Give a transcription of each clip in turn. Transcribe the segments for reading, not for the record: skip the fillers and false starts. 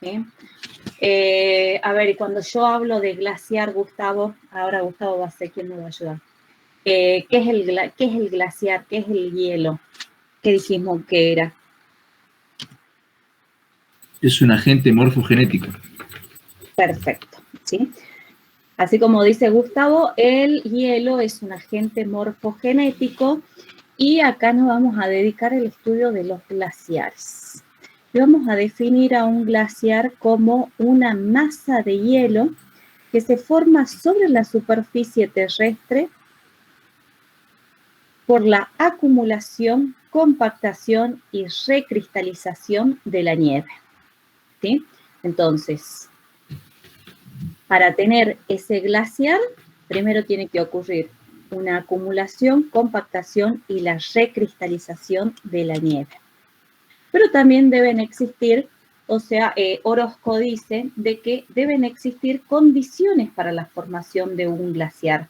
¿sí? A ver, y cuando yo hablo de glaciar, Gustavo, ahora Gustavo va a ser quien me va a ayudar. ¿Qué es el glaciar? ¿Qué es el hielo? ¿Qué dijimos que era? Es un agente morfogenético. Perfecto, ¿sí? Así como dice Gustavo, el hielo es un agente morfogenético y acá nos vamos a dedicar al estudio de los glaciares. Y vamos a definir a un glaciar como una masa de hielo que se forma sobre la superficie terrestre por la acumulación, compactación y recristalización de la nieve. ¿Sí? Entonces, para tener ese glaciar, primero tiene que ocurrir una acumulación, compactación y la recristalización de la nieve. Pero también deben existir, o sea, Orozco dice de que deben existir condiciones para la formación de un glaciar.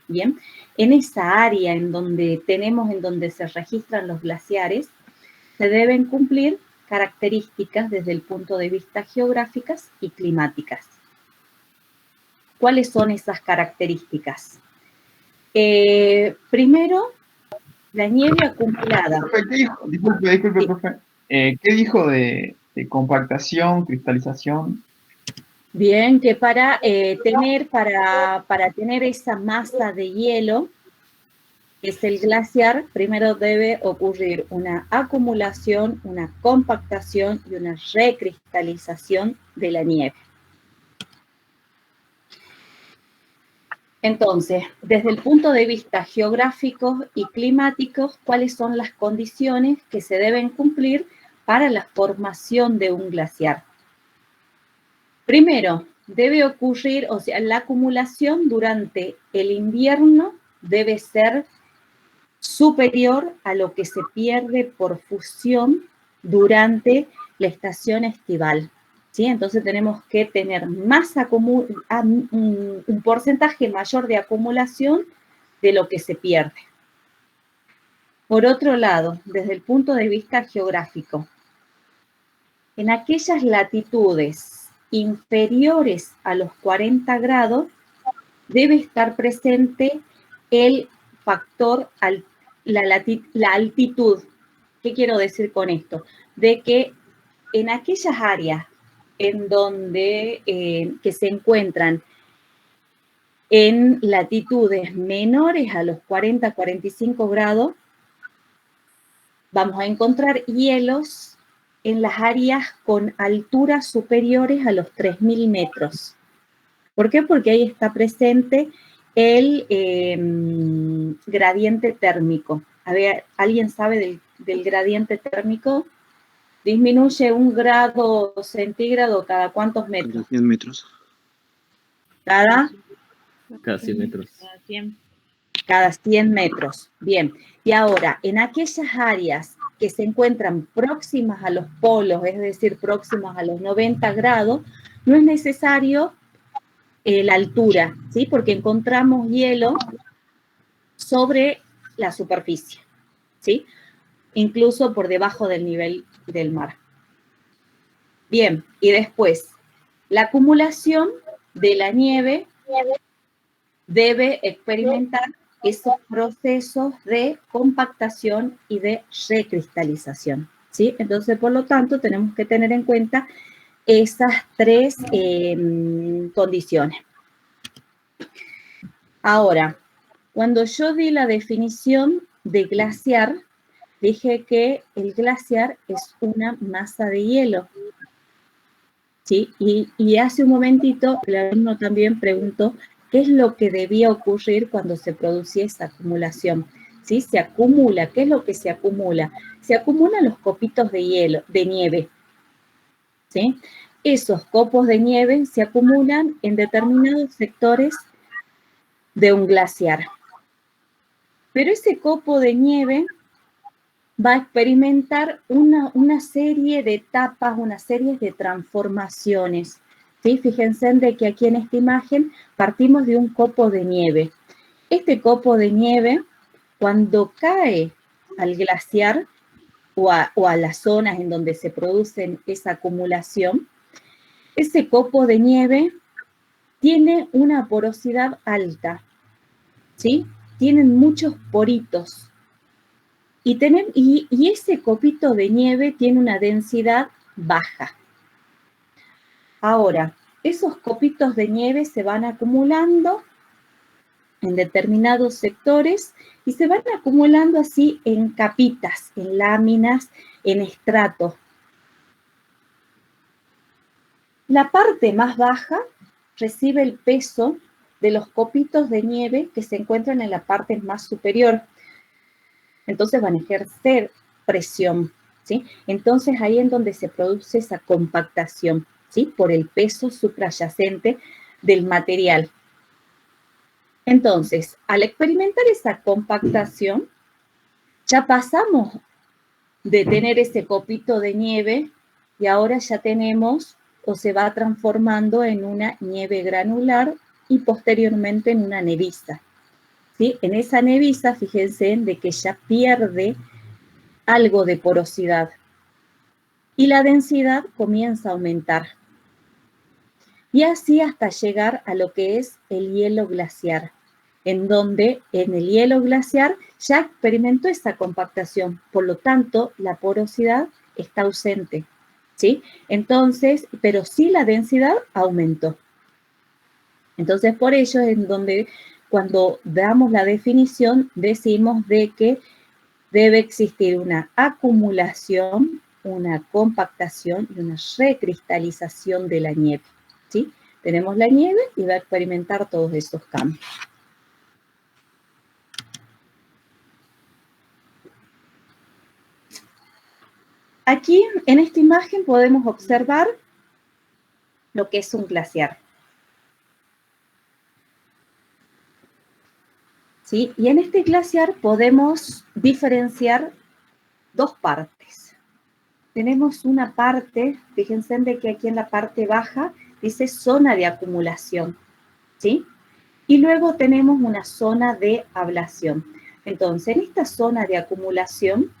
Bien, en esa área en donde se registran los glaciares, se deben cumplir características desde el punto de vista geográficas y climáticas. ¿Cuáles son esas características? Primero, la nieve acumulada. Profe, ¿qué dijo? Disculpe, sí. Profe. ¿Qué dijo de compactación, cristalización? Bien, que para tener esa masa de hielo, que es el glaciar, primero debe ocurrir una acumulación, una compactación y una recristalización de la nieve. Entonces, desde el punto de vista geográfico y climático, ¿cuáles son las condiciones que se deben cumplir para la formación de un glaciar? Primero, debe ocurrir, o sea, la acumulación durante el invierno debe ser superior a lo que se pierde por fusión durante la estación estival. ¿Sí? Entonces tenemos que tener un porcentaje mayor de acumulación de lo que se pierde. Por otro lado, desde el punto de vista geográfico, en aquellas latitudes inferiores a los 40 grados, debe estar presente el factor la altitud. ¿Qué quiero decir con esto? De que en aquellas áreas en donde que se encuentran en latitudes menores a los 40-45 grados, vamos a encontrar hielos en las áreas con alturas superiores a los 3.000 metros. ¿Por qué? Porque ahí está presente el gradiente térmico. A ver, ¿alguien sabe del gradiente térmico? Disminuye 1 grado centígrado cada ¿cuántos metros? Cada 100 metros. Cada 100 metros. Cada 100 metros. Bien. Y ahora, en aquellas áreas que se encuentran próximas a los polos, es decir, próximas a los 90 grados, no es necesario la altura, ¿sí? Porque encontramos hielo sobre la superficie, ¿sí? Incluso por debajo del nivel del mar. Bien, y después, la acumulación de la nieve debe experimentar esos procesos de compactación y de recristalización, ¿sí? Entonces, por lo tanto, tenemos que tener en cuenta esas tres condiciones. Ahora, cuando yo di la definición de glaciar, dije que el glaciar es una masa de hielo, ¿sí? Y hace un momentito el alumno también preguntó qué es lo que debía ocurrir cuando se producía esa acumulación, ¿sí? Se acumula, ¿qué es lo que se acumula? Se acumulan los copitos de hielo, de nieve, ¿sí? Esos copos de nieve se acumulan en determinados sectores de un glaciar. Pero ese copo de nieve va a experimentar una serie de etapas, una serie de transformaciones, ¿sí? Fíjense de que aquí en esta imagen partimos de un copo de nieve. Este copo de nieve, cuando cae al glaciar o a las zonas en donde se produce esa acumulación, Ese copo de nieve tiene una porosidad alta, ¿sí? Tienen muchos poritos. Y ese copito de nieve tiene una densidad baja. Ahora, esos copitos de nieve se van acumulando en determinados sectores y se van acumulando así en capitas, en láminas, en estratos. La parte más baja recibe el peso de los copitos de nieve que se encuentran en la parte más superior. Entonces van a ejercer presión, ¿sí? Entonces ahí es donde se produce esa compactación, ¿sí? Por el peso suprayacente del material. Entonces, al experimentar esa compactación, ya pasamos de tener ese copito de nieve y ahora ya tenemos o se va transformando en una nieve granular y posteriormente en una neviza. ¿Sí? En esa neviza, fíjense de que ya pierde algo de porosidad y la densidad comienza a aumentar. Y así hasta llegar a lo que es el hielo glaciar, en donde en el hielo glaciar ya experimentó esa compactación, por lo tanto la porosidad está ausente, ¿sí? Entonces, pero sí la densidad aumentó. Entonces, por ello es en donde cuando damos la definición decimos de que debe existir una acumulación, una compactación y una recristalización de la nieve, ¿sí? Tenemos la nieve y va a experimentar todos esos cambios. Aquí, en esta imagen, podemos observar lo que es un glaciar. ¿Sí? Y en este glaciar podemos diferenciar dos partes. Tenemos una parte, fíjense de que aquí en la parte baja dice zona de acumulación, ¿sí? Y luego tenemos una zona de ablación. Entonces, en esta zona de acumulación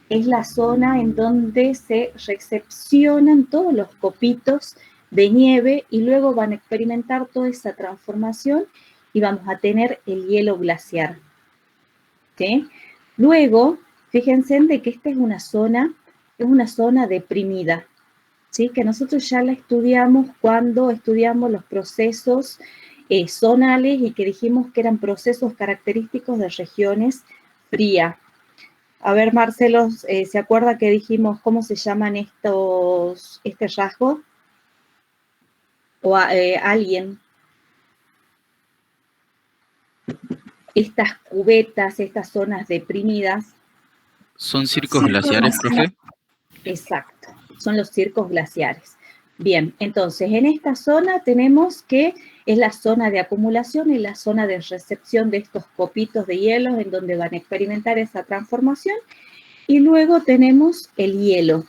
es la zona en donde se recepcionan todos los copitos de nieve y luego van a experimentar toda esa transformación y vamos a tener el hielo glaciar. ¿Sí? Luego, fíjense de que esta es una zona deprimida, ¿sí? Que nosotros ya la estudiamos cuando estudiamos los procesos zonales y que dijimos que eran procesos característicos de regiones frías. A ver, Marcelo, ¿se acuerda que dijimos cómo se llaman este rasgo? O alguien. Estas cubetas, estas zonas deprimidas. ¿Son circos glaciares, profe? Exacto, son los circos glaciares. Bien, entonces en esta zona tenemos que es la zona de acumulación y la zona de recepción de estos copitos de hielo en donde van a experimentar esa transformación. Y luego tenemos el hielo.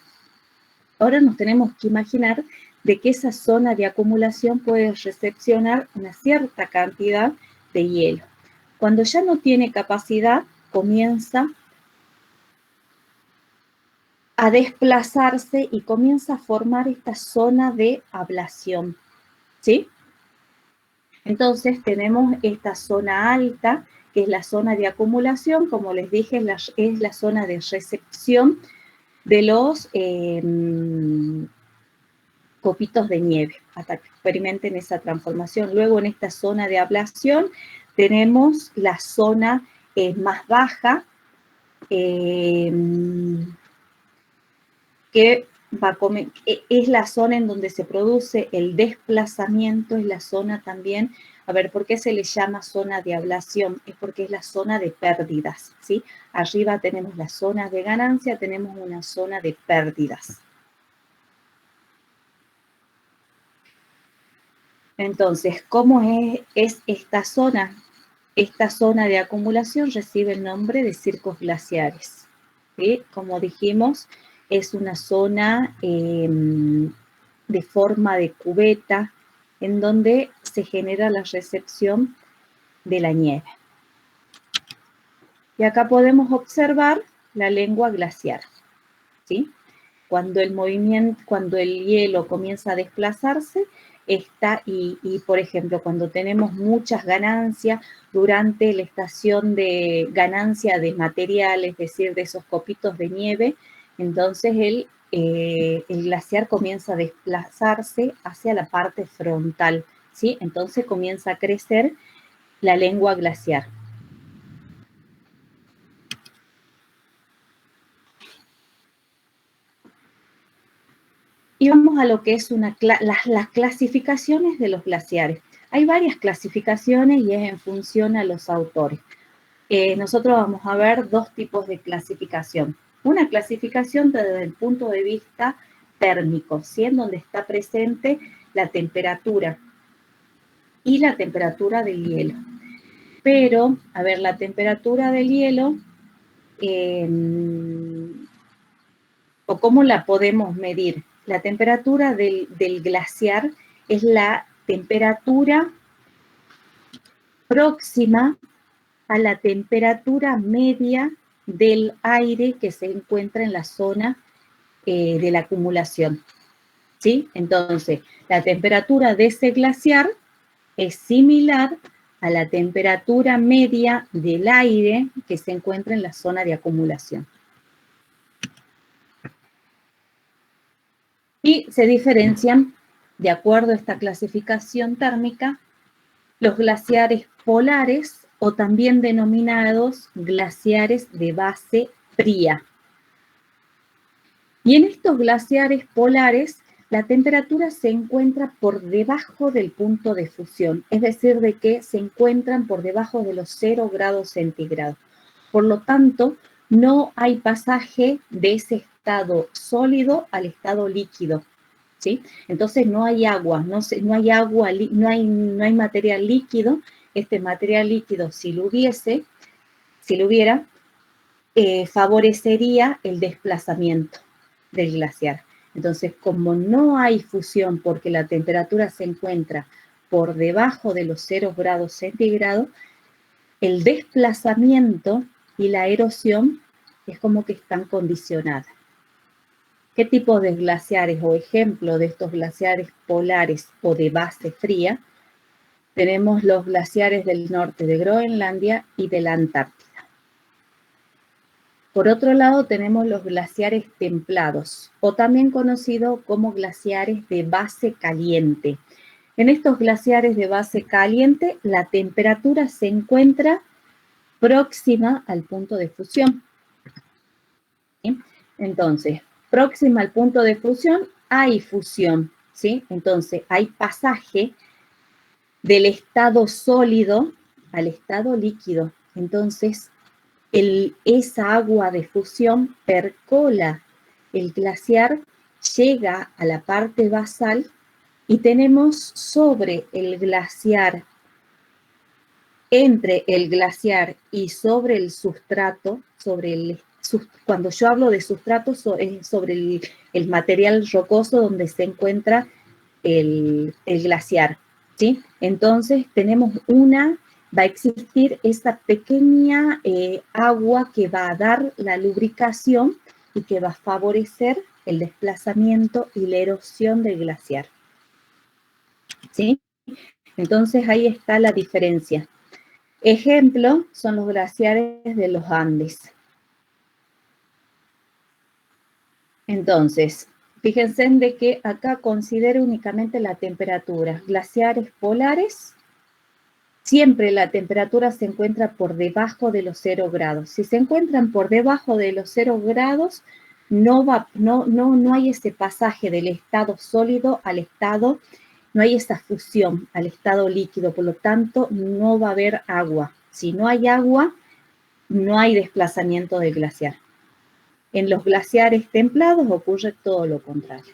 Ahora nos tenemos que imaginar de que esa zona de acumulación puede recepcionar una cierta cantidad de hielo. Cuando ya no tiene capacidad, comienza a desplazarse y comienza a formar esta zona de ablación, ¿sí? Entonces tenemos esta zona alta, que es la zona de acumulación, como les dije, es la zona de recepción de los copitos de nieve, hasta que experimenten esa transformación. Luego en esta zona de ablación tenemos la zona más baja, que es la zona en donde se produce el desplazamiento, es la zona también, a ver, ¿por qué se le llama zona de ablación? Es porque es la zona de pérdidas, ¿sí? Arriba tenemos la zona de ganancia, tenemos una zona de pérdidas. Entonces, ¿cómo es esta zona? Esta zona de acumulación recibe el nombre de circos glaciares, ¿sí? Como dijimos, es una zona de forma de cubeta en donde se genera la recepción de la nieve. Y acá podemos observar la lengua glaciar, ¿sí? cuando el hielo comienza a desplazarse, por ejemplo, cuando tenemos muchas ganancias durante la estación de ganancia de material, es decir, de esos copitos de nieve, entonces el glaciar comienza a desplazarse hacia la parte frontal, ¿sí? Entonces comienza a crecer la lengua glaciar. Y vamos a lo que es las clasificaciones de los glaciares. Hay varias clasificaciones y es en función a los autores. Nosotros vamos a ver dos tipos de clasificación. Una clasificación desde el punto de vista térmico, ¿sí? En donde está presente la temperatura y la temperatura del hielo. Pero, a ver, la temperatura del hielo, o cómo la podemos medir. La temperatura del glaciar es la temperatura próxima a la temperatura media del aire que se encuentra en la zona de la acumulación, ¿sí? Entonces, la temperatura de ese glaciar es similar a la temperatura media del aire que se encuentra en la zona de acumulación. Y se diferencian, de acuerdo a esta clasificación térmica, los glaciares polares o también denominados glaciares de base fría. Y en estos glaciares polares, la temperatura se encuentra por debajo del punto de fusión, es decir, de que se encuentran por debajo de los 0 grados centígrados. Por lo tanto, no hay pasaje de ese estado sólido al estado líquido, ¿sí? Entonces no hay agua, no hay material líquido. Este material líquido, si lo hubiera, favorecería el desplazamiento del glaciar. Entonces, como no hay fusión porque la temperatura se encuentra por debajo de los 0 grados centígrados, el desplazamiento y la erosión es como que están condicionadas. ¿Qué tipo de glaciares o ejemplo de estos glaciares polares o de base fría? Tenemos los glaciares del norte de Groenlandia y de la Antártida. Por otro lado, tenemos los glaciares templados, o también conocidos como glaciares de base caliente. En estos glaciares de base caliente, la temperatura se encuentra próxima al punto de fusión. ¿Sí? Entonces, próxima al punto de fusión, hay fusión, ¿sí? Entonces, hay pasaje del estado sólido al estado líquido. Entonces, esa agua de fusión percola el glaciar, llega a la parte basal y tenemos sobre el glaciar, entre el glaciar y sobre el sustrato, cuando yo hablo de sustrato, es sobre el material rocoso donde se encuentra el glaciar, ¿sí? Entonces tenemos va a existir esa pequeña agua que va a dar la lubricación y que va a favorecer el desplazamiento y la erosión del glaciar, ¿sí? Entonces ahí está la diferencia. Ejemplo son los glaciares de los Andes. Entonces, fíjense en de que acá considero únicamente la temperatura. Glaciares polares, siempre la temperatura se encuentra por debajo de los 0 grados. Si se encuentran por debajo de los 0 grados, no hay ese pasaje del estado sólido al estado, no hay esa fusión al estado líquido, por lo tanto, no va a haber agua. Si no hay agua, no hay desplazamiento del glaciar. En los glaciares templados ocurre todo lo contrario.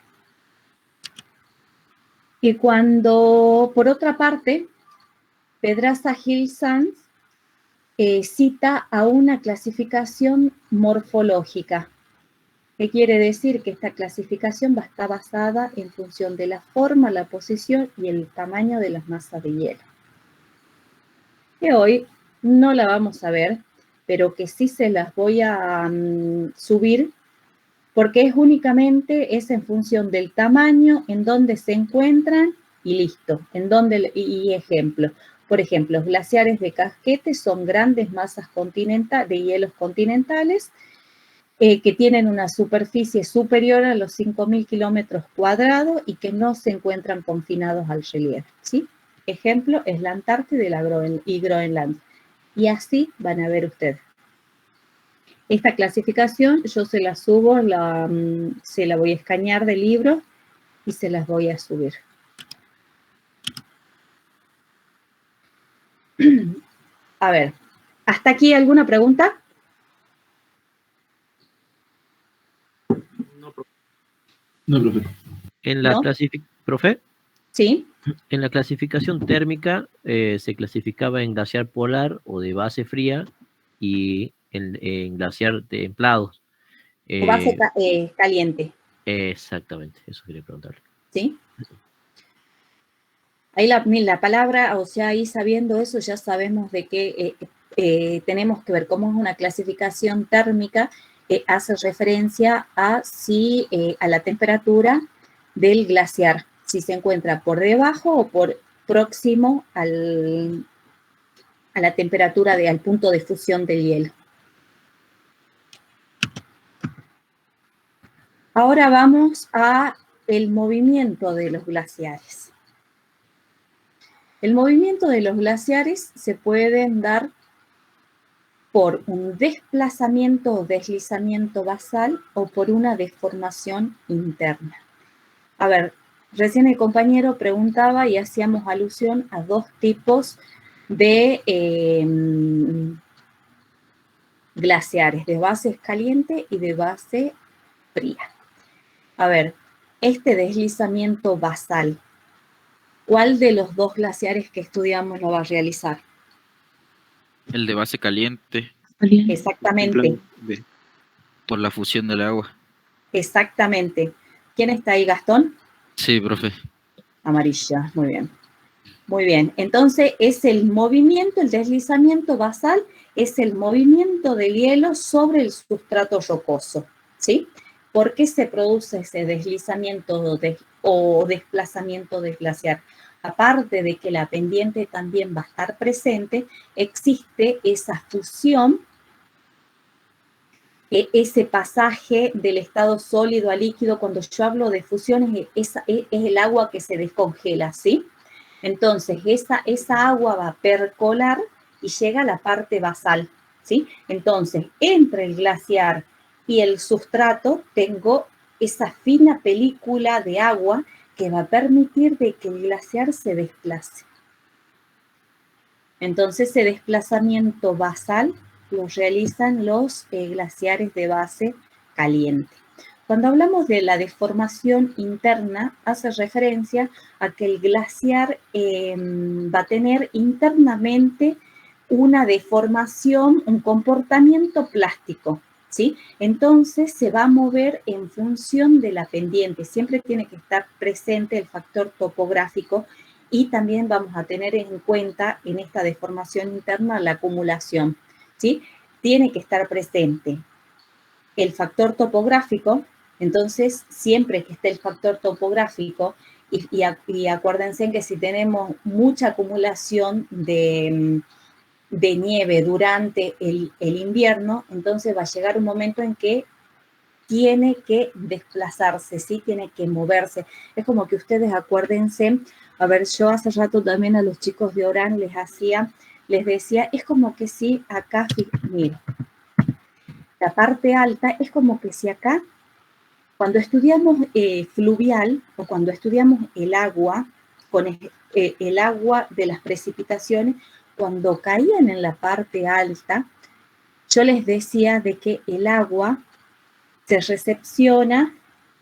Y cuando, por otra parte, Pedraza-Gil Sans cita a una clasificación morfológica. ¿Qué quiere decir? Que esta clasificación va a estar basada en función de la forma, la posición y el tamaño de las masas de hielo. Que hoy no la vamos a ver, pero que sí se las voy a subir porque es únicamente, es en función del tamaño, en dónde se encuentran y listo. Y ejemplo, por ejemplo, los glaciares de casquete son grandes masas de hielos continentales que tienen una superficie superior a los 5.000 kilómetros cuadrados y que no se encuentran confinados al relieve, ¿sí? Ejemplo es la Antártida y Groenlandia. Y así van a ver ustedes. Esta clasificación yo se la subo, se la voy a escanear del libro y se las voy a subir. A ver, ¿hasta aquí alguna pregunta? No, profe. En la ¿No? ¿Profe? Sí. En la clasificación térmica se clasificaba en glaciar polar o de base fría y en glaciar templados. O base caliente, Exactamente, eso quería preguntarle. ¿sí? Ahí la palabra, o sea, ahí sabiendo eso ya sabemos de que tenemos que ver cómo es una clasificación térmica, hace referencia a a la temperatura del glaciar, si se encuentra por debajo o por próximo a la temperatura al punto de fusión del hielo. Ahora vamos a el movimiento de los glaciares. El movimiento de los glaciares se pueden dar por un desplazamiento o deslizamiento basal o por una deformación interna. A ver, recién el compañero preguntaba y hacíamos alusión a dos tipos de glaciares, de base caliente y de base fría. A ver, este deslizamiento basal, ¿cuál de los dos glaciares que estudiamos lo va a realizar? El de base caliente. Exactamente. Por la fusión del agua. Exactamente. ¿Quién está ahí, Gastón? Sí, profe. Amarilla, muy bien. Muy bien, entonces es el movimiento, el deslizamiento basal, es el movimiento del hielo sobre el sustrato rocoso, ¿sí? ¿Por qué se produce ese deslizamiento o desplazamiento del glaciar? Aparte de que la pendiente también va a estar presente, existe esa fusión, ese pasaje del estado sólido a líquido. Cuando yo hablo de fusión es el agua que se descongela, ¿sí? Entonces, esa agua va a percolar y llega a la parte basal, ¿sí? Entonces, entre el glaciar y el sustrato tengo esa fina película de agua que va a permitir de que el glaciar se desplace. Entonces, ese desplazamiento basal lo realizan los glaciares de base caliente. Cuando hablamos de la deformación interna, hace referencia a que el glaciar va a tener internamente una deformación, un comportamiento plástico, ¿sí? Entonces se va a mover en función de la pendiente. Siempre tiene que estar presente el factor topográfico y también vamos a tener en cuenta en esta deformación interna la acumulación, ¿sí? Tiene que estar presente el factor topográfico. Entonces, siempre que esté el factor topográfico, y acuérdense que si tenemos mucha acumulación de nieve durante el invierno, entonces va a llegar un momento en que tiene que desplazarse, ¿sí? Tiene que moverse. Es como que ustedes acuérdense, a ver, yo hace rato también a los chicos de Orán les decía, es como que si acá, miren, la parte alta es como que si acá, cuando estudiamos fluvial o cuando estudiamos el agua, con el agua de las precipitaciones, cuando caían en la parte alta, yo les decía de que el agua se recepciona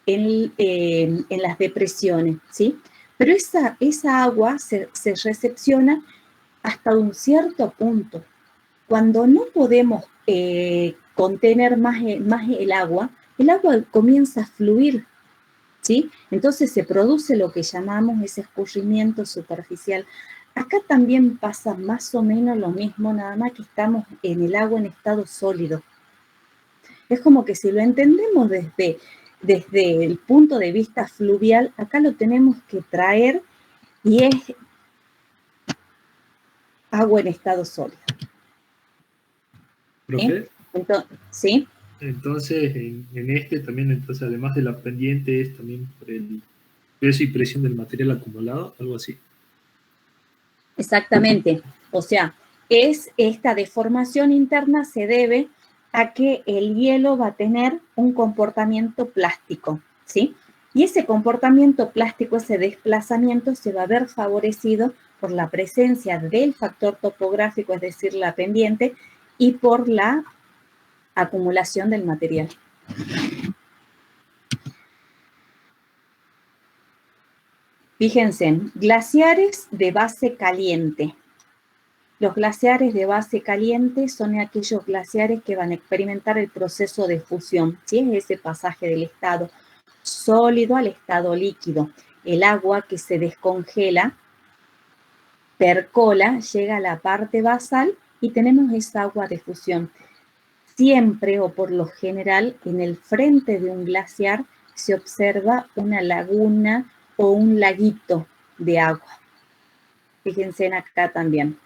en las depresiones, ¿sí? Pero esa agua se recepciona hasta un cierto punto. Cuando no podemos contener más el agua comienza a fluir, ¿sí? Entonces se produce lo que llamamos ese escurrimiento superficial. Acá también pasa más o menos lo mismo, nada más que estamos en el agua en estado sólido. Es como que si lo entendemos desde el punto de vista fluvial, acá lo tenemos que traer y es agua en estado sólido. Profe, ¿Sí? entonces en este también, entonces además de la pendiente, es también por el peso y presión del material acumulado, algo así. Exactamente. O sea, esta deformación interna se debe a que el hielo va a tener un comportamiento plástico, ¿sí? Y ese comportamiento plástico, ese desplazamiento, se va a ver favorecido por la presencia del factor topográfico, es decir, la pendiente, y por la acumulación del material. Fíjense, glaciares de base caliente. Los glaciares de base caliente son aquellos glaciares que van a experimentar el proceso de fusión, ¿sí? Es ese pasaje del estado sólido al estado líquido. El agua que se descongela, percola, llega a la parte basal y tenemos esa agua de fusión. Siempre o por lo general en el frente de un glaciar se observa una laguna o un laguito de agua. Fíjense en acá también.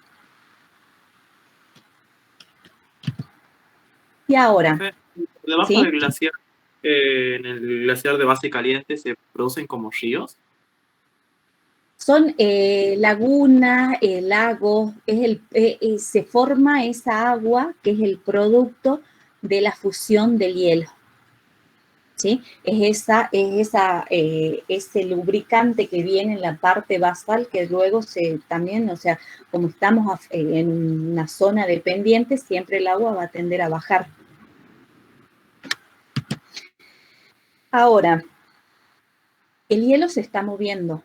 Y ahora, Debajo ¿sí? del glaciar, en el glaciar de base caliente, ¿se producen como ríos? Son lagunas, lagos, se forma esa agua que es el producto de la fusión del hielo. ¿Sí? Ese lubricante que viene en la parte basal que luego también, o sea, como estamos en una zona de pendiente, siempre el agua va a tender a bajar. Ahora, el hielo se está moviendo,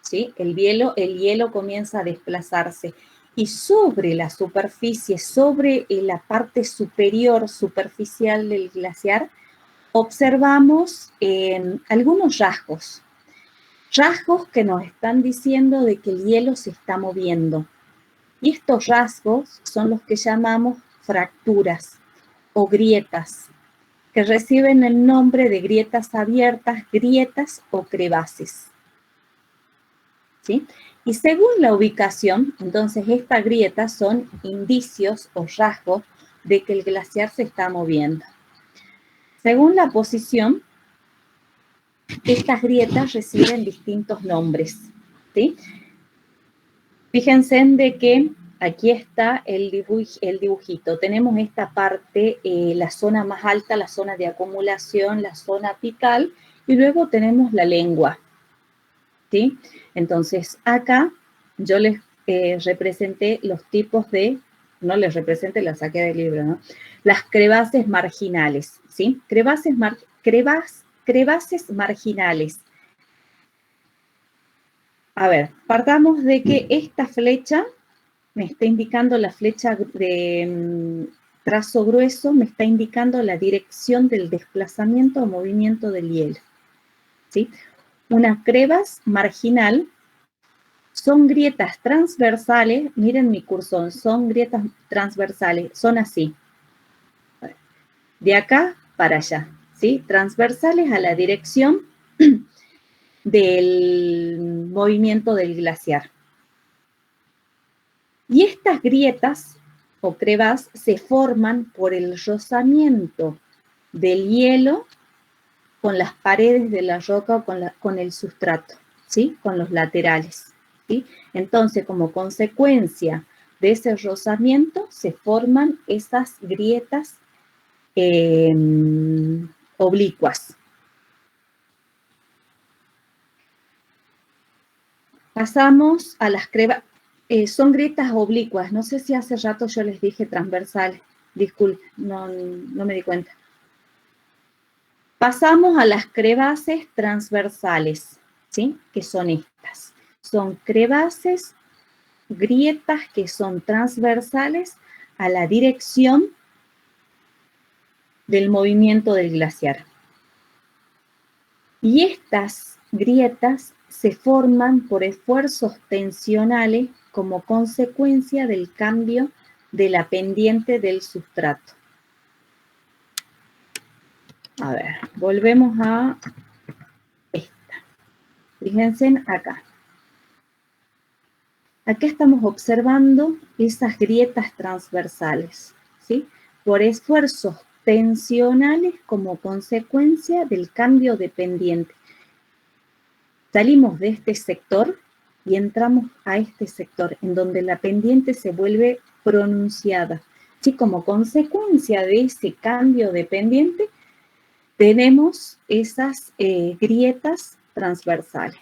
¿sí? El hielo comienza a desplazarse y sobre la superficie, sobre la parte superior, superficial del glaciar, observamos algunos rasgos que nos están diciendo de que el hielo se está moviendo. Y estos rasgos son los que llamamos fracturas o grietas, que reciben el nombre de grietas abiertas, grietas o crevases. ¿Sí? Y según la ubicación, entonces estas grietas son indicios o rasgos de que el glaciar se está moviendo. Según la posición, estas grietas reciben distintos nombres, ¿sí? Fíjense en de que aquí está el dibujito. Tenemos esta parte, la zona más alta, la zona de acumulación, la zona apical, y luego tenemos la lengua, ¿sí? Entonces, acá yo les representé los tipos de, no les representé, la saqué del libro, ¿no? Las crevases marginales, ¿sí? Crevases marginales. A ver, partamos de que esta flecha me está indicando la flecha de trazo grueso, me está indicando la dirección del desplazamiento o movimiento del hielo, ¿sí? Una crevas marginal son grietas transversales, miren mi cursor, son grietas transversales, son así, de acá para allá, ¿sí? Transversales a la dirección del movimiento del glaciar. Y estas grietas o crevas se forman por el rozamiento del hielo con las paredes de la roca o con el sustrato, ¿sí? Con los laterales, ¿sí? Entonces, como consecuencia de ese rozamiento, se forman esas grietas oblicuas. Pasamos a las crevas. Son grietas oblicuas. No sé si hace rato yo les dije transversales. Disculpe, no me di cuenta. Pasamos a las crevases transversales, ¿sí? Que son estas. Son crevases, grietas que son transversales a la dirección del movimiento del glaciar. Y estas grietas se forman por esfuerzos tensionales como consecuencia del cambio de la pendiente del sustrato. A ver, volvemos a esta. Fíjense acá. Acá estamos observando esas grietas transversales, ¿sí? Por esfuerzos tensionales como consecuencia del cambio de pendiente. Salimos de este sector y entramos a este sector, en donde la pendiente se vuelve pronunciada. ¿Sí? Como consecuencia de ese cambio de pendiente, tenemos esas grietas transversales.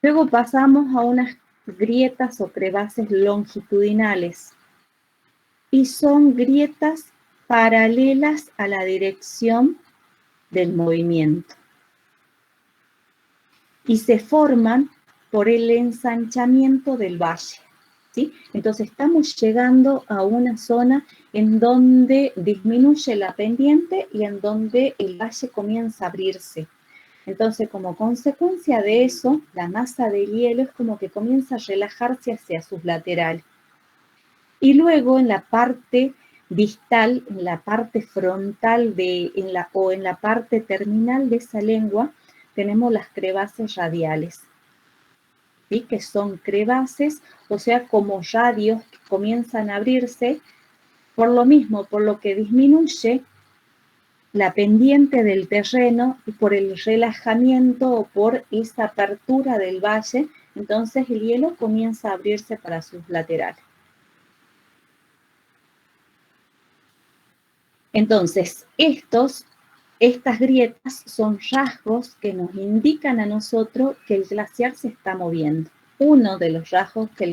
Luego pasamos a unas grietas o crevases longitudinales y son grietas paralelas a la dirección del movimiento y se forman por el ensanchamiento del valle, ¿sí? Entonces estamos llegando a una zona en donde disminuye la pendiente y en donde el valle comienza a abrirse. Entonces, como consecuencia de eso, la masa del hielo es como que comienza a relajarse hacia sus laterales. Y luego en la parte distal, en la parte frontal o en la parte terminal de esa lengua, tenemos las crevases radiales, ¿sí? Que son crevases, o sea, como radios que comienzan a abrirse, por lo mismo, por lo que disminuye la pendiente del terreno y por el relajamiento o por esa apertura del valle, entonces el hielo comienza a abrirse para sus laterales. Entonces, estas grietas son rasgos que nos indican a nosotros que el glaciar se está moviendo. Uno de los rasgos que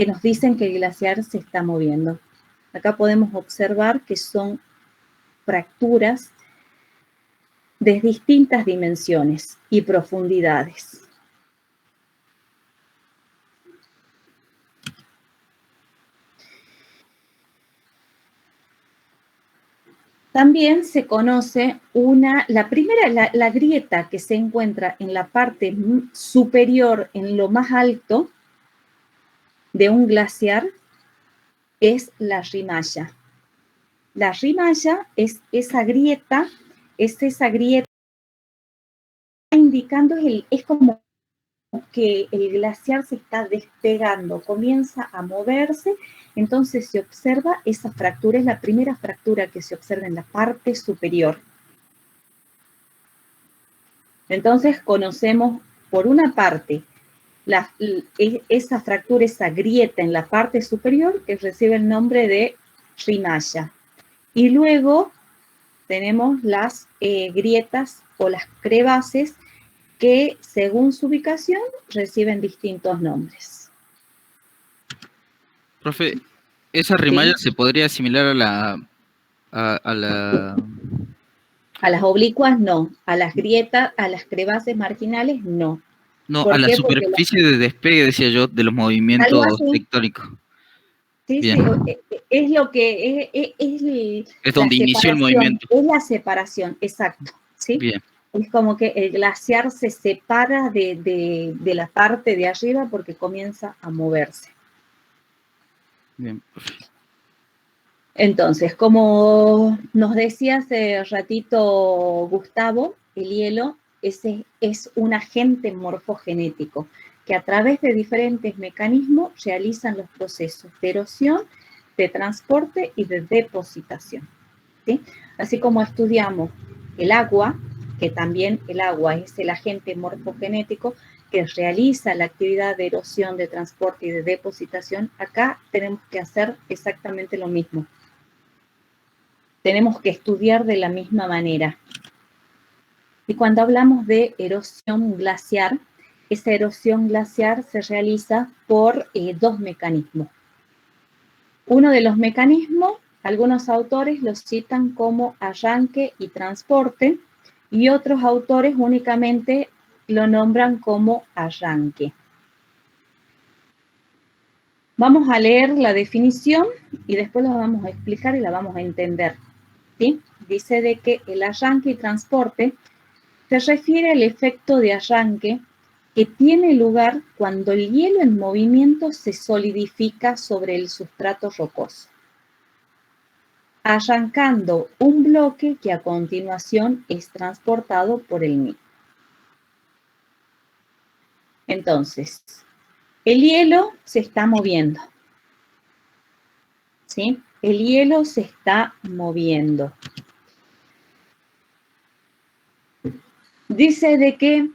nos dicen que el glaciar se está moviendo. Acá podemos observar que son fracturas de distintas dimensiones y profundidades. También se conoce la grieta que se encuentra en la parte superior, en lo más alto de un glaciar, es la rimalla. La rimalla es esa grieta indicando, es como que el glaciar se está despegando, comienza a moverse, entonces se observa esa fractura, es la primera fractura que se observa en la parte superior. Entonces conocemos, por una parte, esa fractura, esa grieta en la parte superior que recibe el nombre de rimalla. Y luego tenemos las grietas o las crevases que según su ubicación reciben distintos nombres. Profe, ¿esa rimalla se podría asimilar a las oblicuas no, a las grietas, a las crevases marginales no. No, a la superficie de despegue, decía yo, de los movimientos tectónicos. Sí, sí, es lo que es donde inició el movimiento. Es la separación, exacto. ¿Sí? Bien. Es como que el glaciar se separa de la parte de arriba porque comienza a moverse. Bien. Entonces, como nos decía hace ratito Gustavo, el hielo es un agente morfogenético que a través de diferentes mecanismos realizan los procesos de erosión, de transporte y de depositación, ¿sí? Así como estudiamos el agua, que también el agua es el agente morfogenético que realiza la actividad de erosión, de transporte y de depositación, acá tenemos que hacer exactamente lo mismo. Tenemos que estudiar de la misma manera. Y cuando hablamos de erosión glaciar, esa erosión glaciar se realiza por dos mecanismos. Uno de los mecanismos, algunos autores los citan como arranque y transporte, y otros autores únicamente lo nombran como arranque. Vamos a leer la definición y después la vamos a explicar y la vamos a entender. ¿Sí? Dice de que el arranque y transporte se refiere al efecto de arranque que tiene lugar cuando el hielo en movimiento se solidifica sobre el sustrato rocoso. arrancando un bloque que a continuación es transportado por el mismo. Entonces, el hielo se está moviendo, ¿sí? El hielo se está moviendo. Dice de que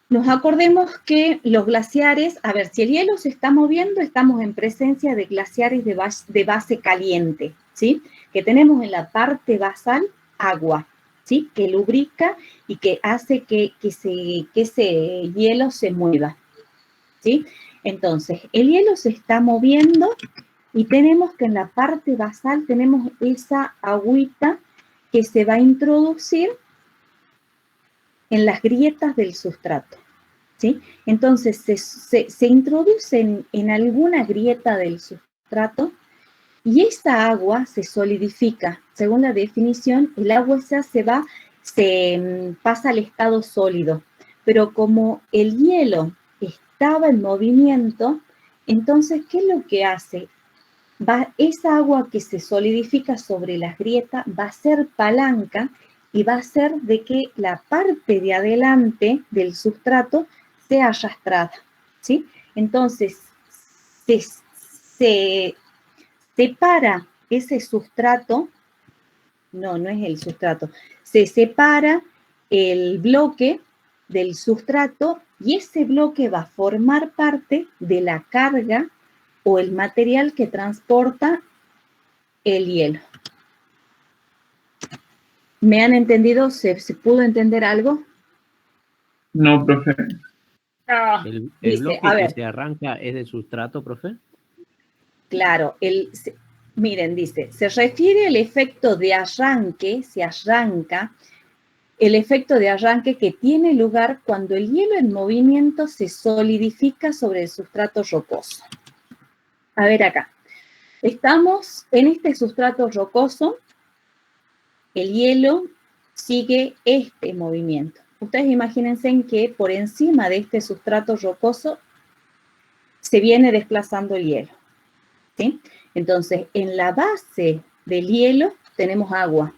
nos acordemos que los glaciares, a ver, si el hielo se está moviendo, estamos en presencia de glaciares de base caliente, ¿sí? Que tenemos en la parte basal agua, ¿sí? Que lubrica y que hace que ese hielo se mueva, ¿sí? Entonces, el hielo se está moviendo y tenemos que en la parte basal tenemos esa agüita que se va a introducir en las grietas del sustrato, ¿sí? Entonces, se introduce en alguna grieta del sustrato y esa agua se solidifica. Según la definición, el agua esa se pasa al estado sólido, pero como el hielo estaba en movimiento, entonces, ¿qué es lo que hace? Esa agua que se solidifica sobre las grietas va a ser palanca y va a hacer de que la parte de adelante del sustrato sea arrastrada, ¿sí? Entonces, se separa ese sustrato, no es el sustrato, se separa el bloque del sustrato y ese bloque va a formar parte de la carga o el material que transporta el hielo. ¿Me han entendido? ¿Se pudo entender algo? No, profe. ¿El Dice, bloque que se arranca es del sustrato, profe? Claro, miren, dice, se refiere al efecto de arranque, se arranca, el efecto de arranque que tiene lugar cuando el hielo en movimiento se solidifica sobre el sustrato rocoso. A ver acá, estamos en este sustrato rocoso, el hielo sigue este movimiento. Ustedes imagínense que por encima de este sustrato rocoso se viene desplazando el hielo, ¿sí? Entonces, en la base del hielo tenemos agua.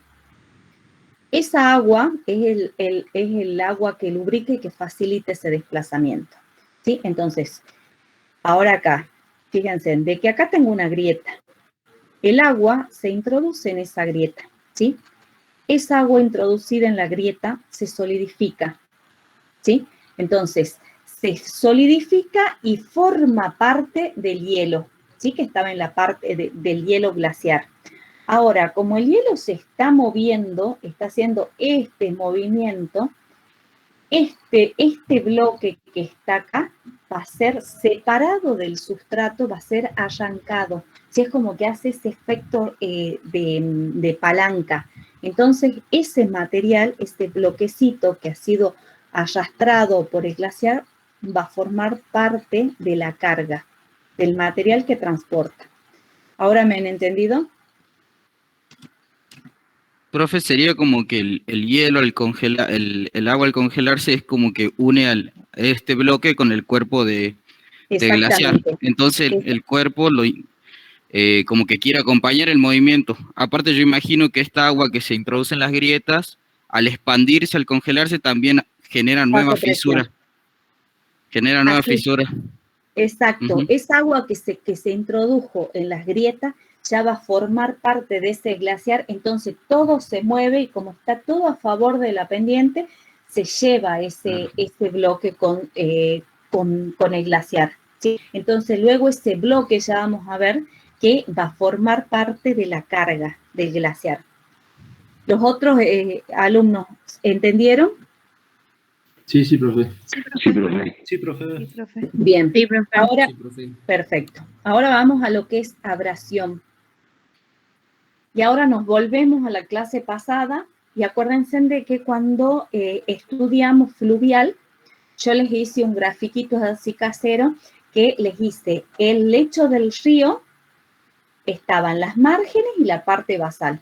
Esa agua es el agua que lubrica y que facilita ese desplazamiento, ¿sí? Entonces, ahora acá, fíjense, de que acá tengo una grieta. El agua se introduce en esa grieta, ¿sí? Esa agua introducida en la grieta se solidifica, ¿sí? Entonces, se solidifica y forma parte del hielo, ¿sí? Que estaba en la parte del hielo glaciar. Ahora, como el hielo se está moviendo, está haciendo este movimiento, este bloque que está acá va a ser separado del sustrato, va a ser arrancado. ¿Sí? Es como que hace ese efecto de palanca. Entonces, ese material, este bloquecito que ha sido arrastrado por el glaciar, va a formar parte de la carga, del material que transporta. ¿Ahora me han entendido? Profe, sería como que el hielo, el agua al congelarse es como que une este bloque con el cuerpo de glaciar. Entonces el cuerpo como que quiere acompañar el movimiento. Aparte yo imagino que esta agua que se introduce en las grietas, al expandirse, al congelarse, también genera nuevas fisuras. Genera nuevas fisuras. Exacto. Esa agua que se introdujo en las grietas ya va a formar parte de ese glaciar, entonces todo se mueve y como está todo a favor de la pendiente, se lleva ese bloque con el glaciar, ¿sí? Entonces luego ese bloque ya vamos a ver que va a formar parte de la carga del glaciar. ¿Los otros alumnos entendieron? Sí, profe. Sí, profe. Bien. Sí, profe. Ahora, Sí, profe. perfecto. Ahora vamos a lo que es abrasión. Y ahora nos volvemos a la clase pasada y acuérdense de que cuando estudiamos fluvial, yo les hice un grafiquito así casero que les hice el lecho del río, estaban las márgenes y la parte basal.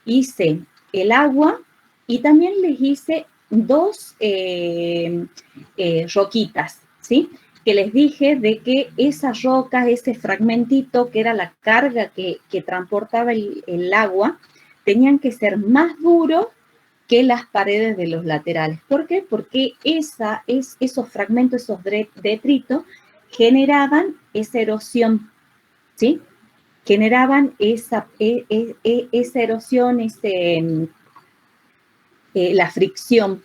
Hice el agua y también les hice dos roquitas, ¿sí? que les dije de que esas rocas, ese fragmentito que era la carga que transportaba el agua, tenían que ser más duros que las paredes de los laterales. ¿Por qué? Porque esos fragmentos, esos detritos, generaban esa erosión, ¿sí? Generaban esa erosión, la fricción.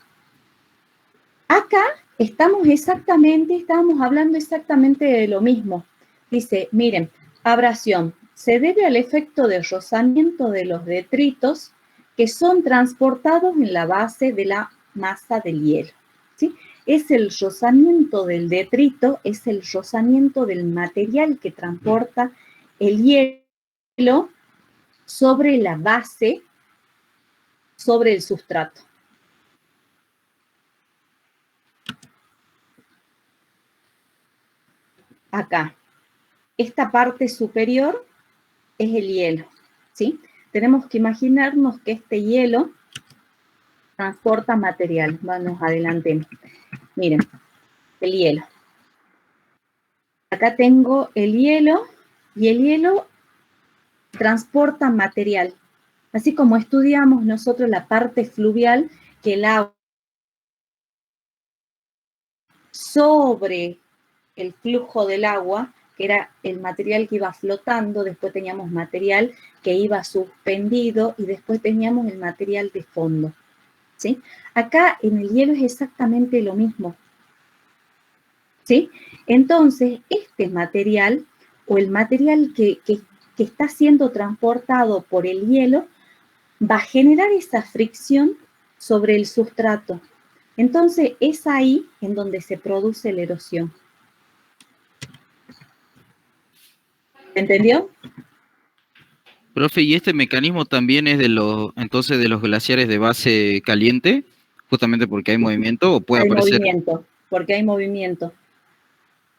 Acá estábamos hablando exactamente de lo mismo. Dice, miren, abrasión se debe al efecto de rozamiento de los detritos que son transportados en la base de la masa del hielo, ¿sí? Es el rozamiento del detrito, es el rozamiento del material que transporta el hielo sobre la base, sobre el sustrato. Acá, esta parte superior es el hielo, ¿sí? Tenemos que imaginarnos que este hielo transporta material. Vamos, adelantemos. Miren, el hielo. Acá tengo el hielo y el hielo transporta material. Así como estudiamos nosotros la parte fluvial, que el agua sobre el flujo del agua, que era el material que iba flotando, después teníamos material que iba suspendido y después teníamos el material de fondo, ¿sí? Acá en el hielo es exactamente lo mismo, ¿sí? Entonces, este material o el material que está siendo transportado por el hielo va a generar esa fricción sobre el sustrato. Entonces, es ahí en donde se produce la erosión. ¿Entendió? Profe, ¿y este mecanismo también es entonces de los glaciares de base caliente? Justamente porque hay movimiento o puede aparecer. Hay movimiento, porque hay movimiento.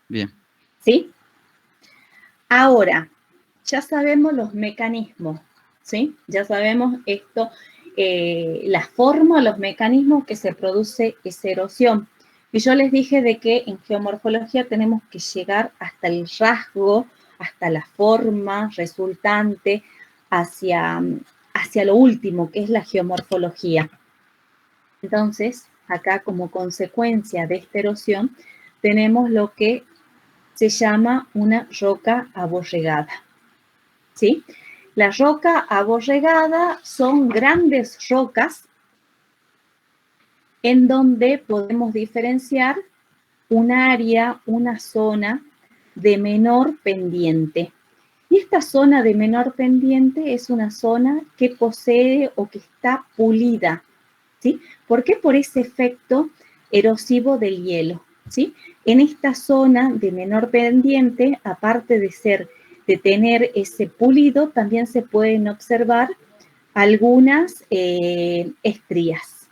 Bien. ¿Sí? Ahora, ya sabemos los mecanismos, ¿sí? Ya sabemos esto, la forma, los mecanismos que se produce esa erosión. Y yo les dije de que en geomorfología tenemos que llegar hasta el rasgo, hasta la forma resultante, hacia lo último, que es la geomorfología. Entonces, acá como consecuencia de esta erosión, tenemos lo que se llama una roca aborregada, ¿sí? La roca aborregada son grandes rocas en donde podemos diferenciar un área, una zona de menor pendiente. Y esta zona de menor pendiente es una zona que posee o que está pulida, ¿sí? ¿Por qué? Por ese efecto erosivo del hielo, ¿sí? En esta zona de menor pendiente, aparte de tener ese pulido, también se pueden observar algunas estrías.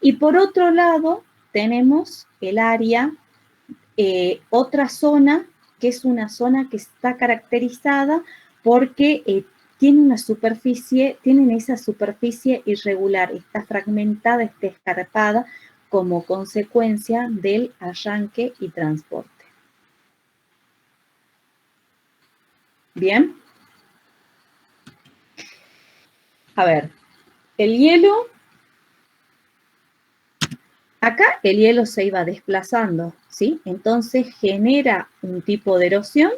Y por otro lado, tenemos el área, otra zona, que es una zona que está caracterizada porque tienen esa superficie irregular, está fragmentada, está escarpada como consecuencia del arranque y transporte. ¿Bien? A ver, el hielo, acá el hielo se iba desplazando, ¿sí? Entonces genera un tipo de erosión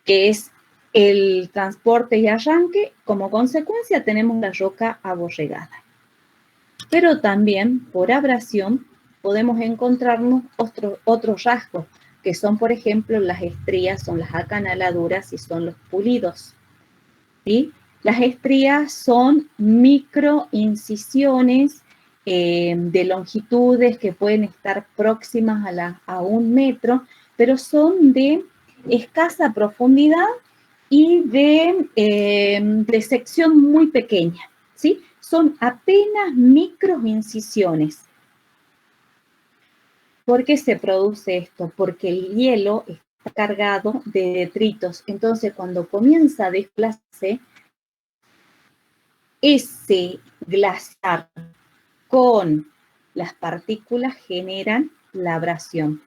que es el transporte y arranque. Como consecuencia tenemos la roca aborregada. Pero también por abrasión podemos encontrarnos otros rasgos, que son, por ejemplo, las estrías, son las acanaladuras y son los pulidos, ¿sí? Las estrías son microincisiones de longitudes que pueden estar próximas a 1 metro, pero son de escasa profundidad y de sección muy pequeña, ¿sí? Son apenas microincisiones. ¿Por qué se produce esto? Porque el hielo está cargado de detritos. Entonces, cuando comienza a desplazarse, ese glaciar con las partículas generan la abrasión.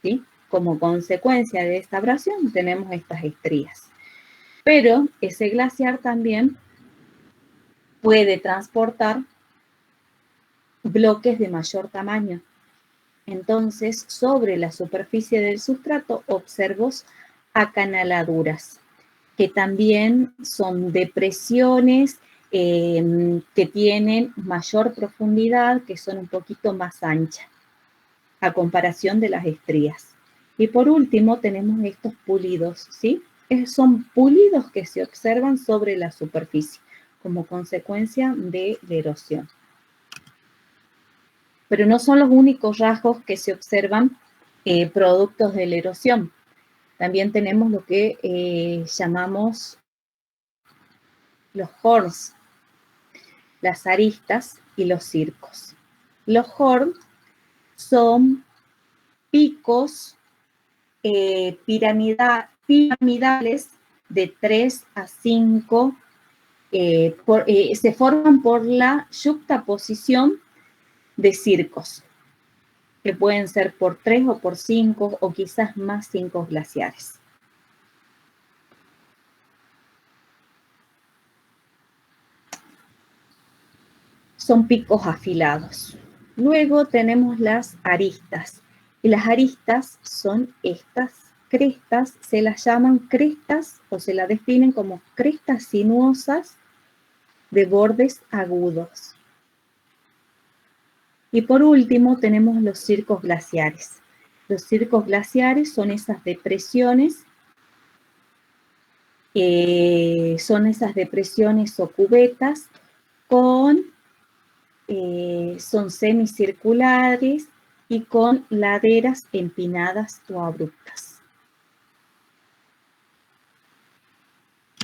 ¿sí? Como consecuencia de esta abrasión tenemos estas estrías. Pero ese glaciar también puede transportar bloques de mayor tamaño. Entonces, sobre la superficie del sustrato observo acanaladuras, que también son depresiones que tienen mayor profundidad, que son un poquito más anchas, a comparación de las estrías. Y por último tenemos estos pulidos, ¿sí? Son pulidos que se observan sobre la superficie como consecuencia de la erosión. Pero no son los únicos rasgos que se observan productos de la erosión. También tenemos lo que llamamos los horns, las aristas y los circos. Los horns son picos piramidales de 3 a 5, se forman por la yuxtaposición de circos, que pueden ser por 3 o por 5 o quizás más 5 glaciares. Son picos afilados. Luego tenemos las aristas. Y las aristas son estas crestas, se las llaman crestas o se las definen como crestas sinuosas de bordes agudos. Y por último tenemos los circos glaciares. Los circos glaciares son esas depresiones, o cubetas son semicirculares y con laderas empinadas o abruptas.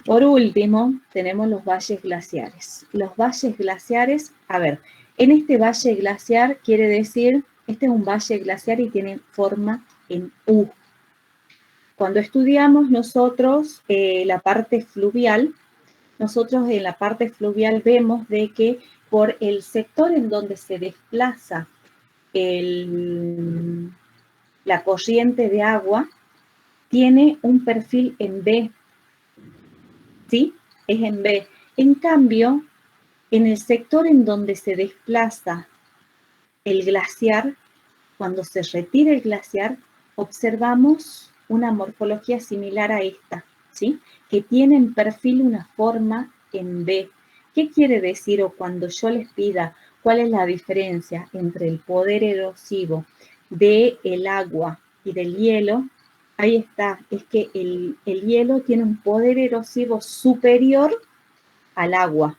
Por último, tenemos los valles glaciares. Los valles glaciares, en este valle glaciar quiere decir, este es un valle glaciar y tiene forma en U. Cuando estudiamos nosotros la parte fluvial, nosotros en la parte fluvial vemos de que por el sector en donde se desplaza la corriente de agua, tiene un perfil en B, ¿sí? Es en B. En cambio, en el sector en donde se desplaza el glaciar, cuando se retira el glaciar, observamos una morfología similar a esta, ¿sí? Que tiene en perfil una forma en B. ¿Qué quiere decir? O cuando yo les pida cuál es la diferencia entre el poder erosivo del agua y del hielo, ahí está, es que el hielo tiene un poder erosivo superior al agua,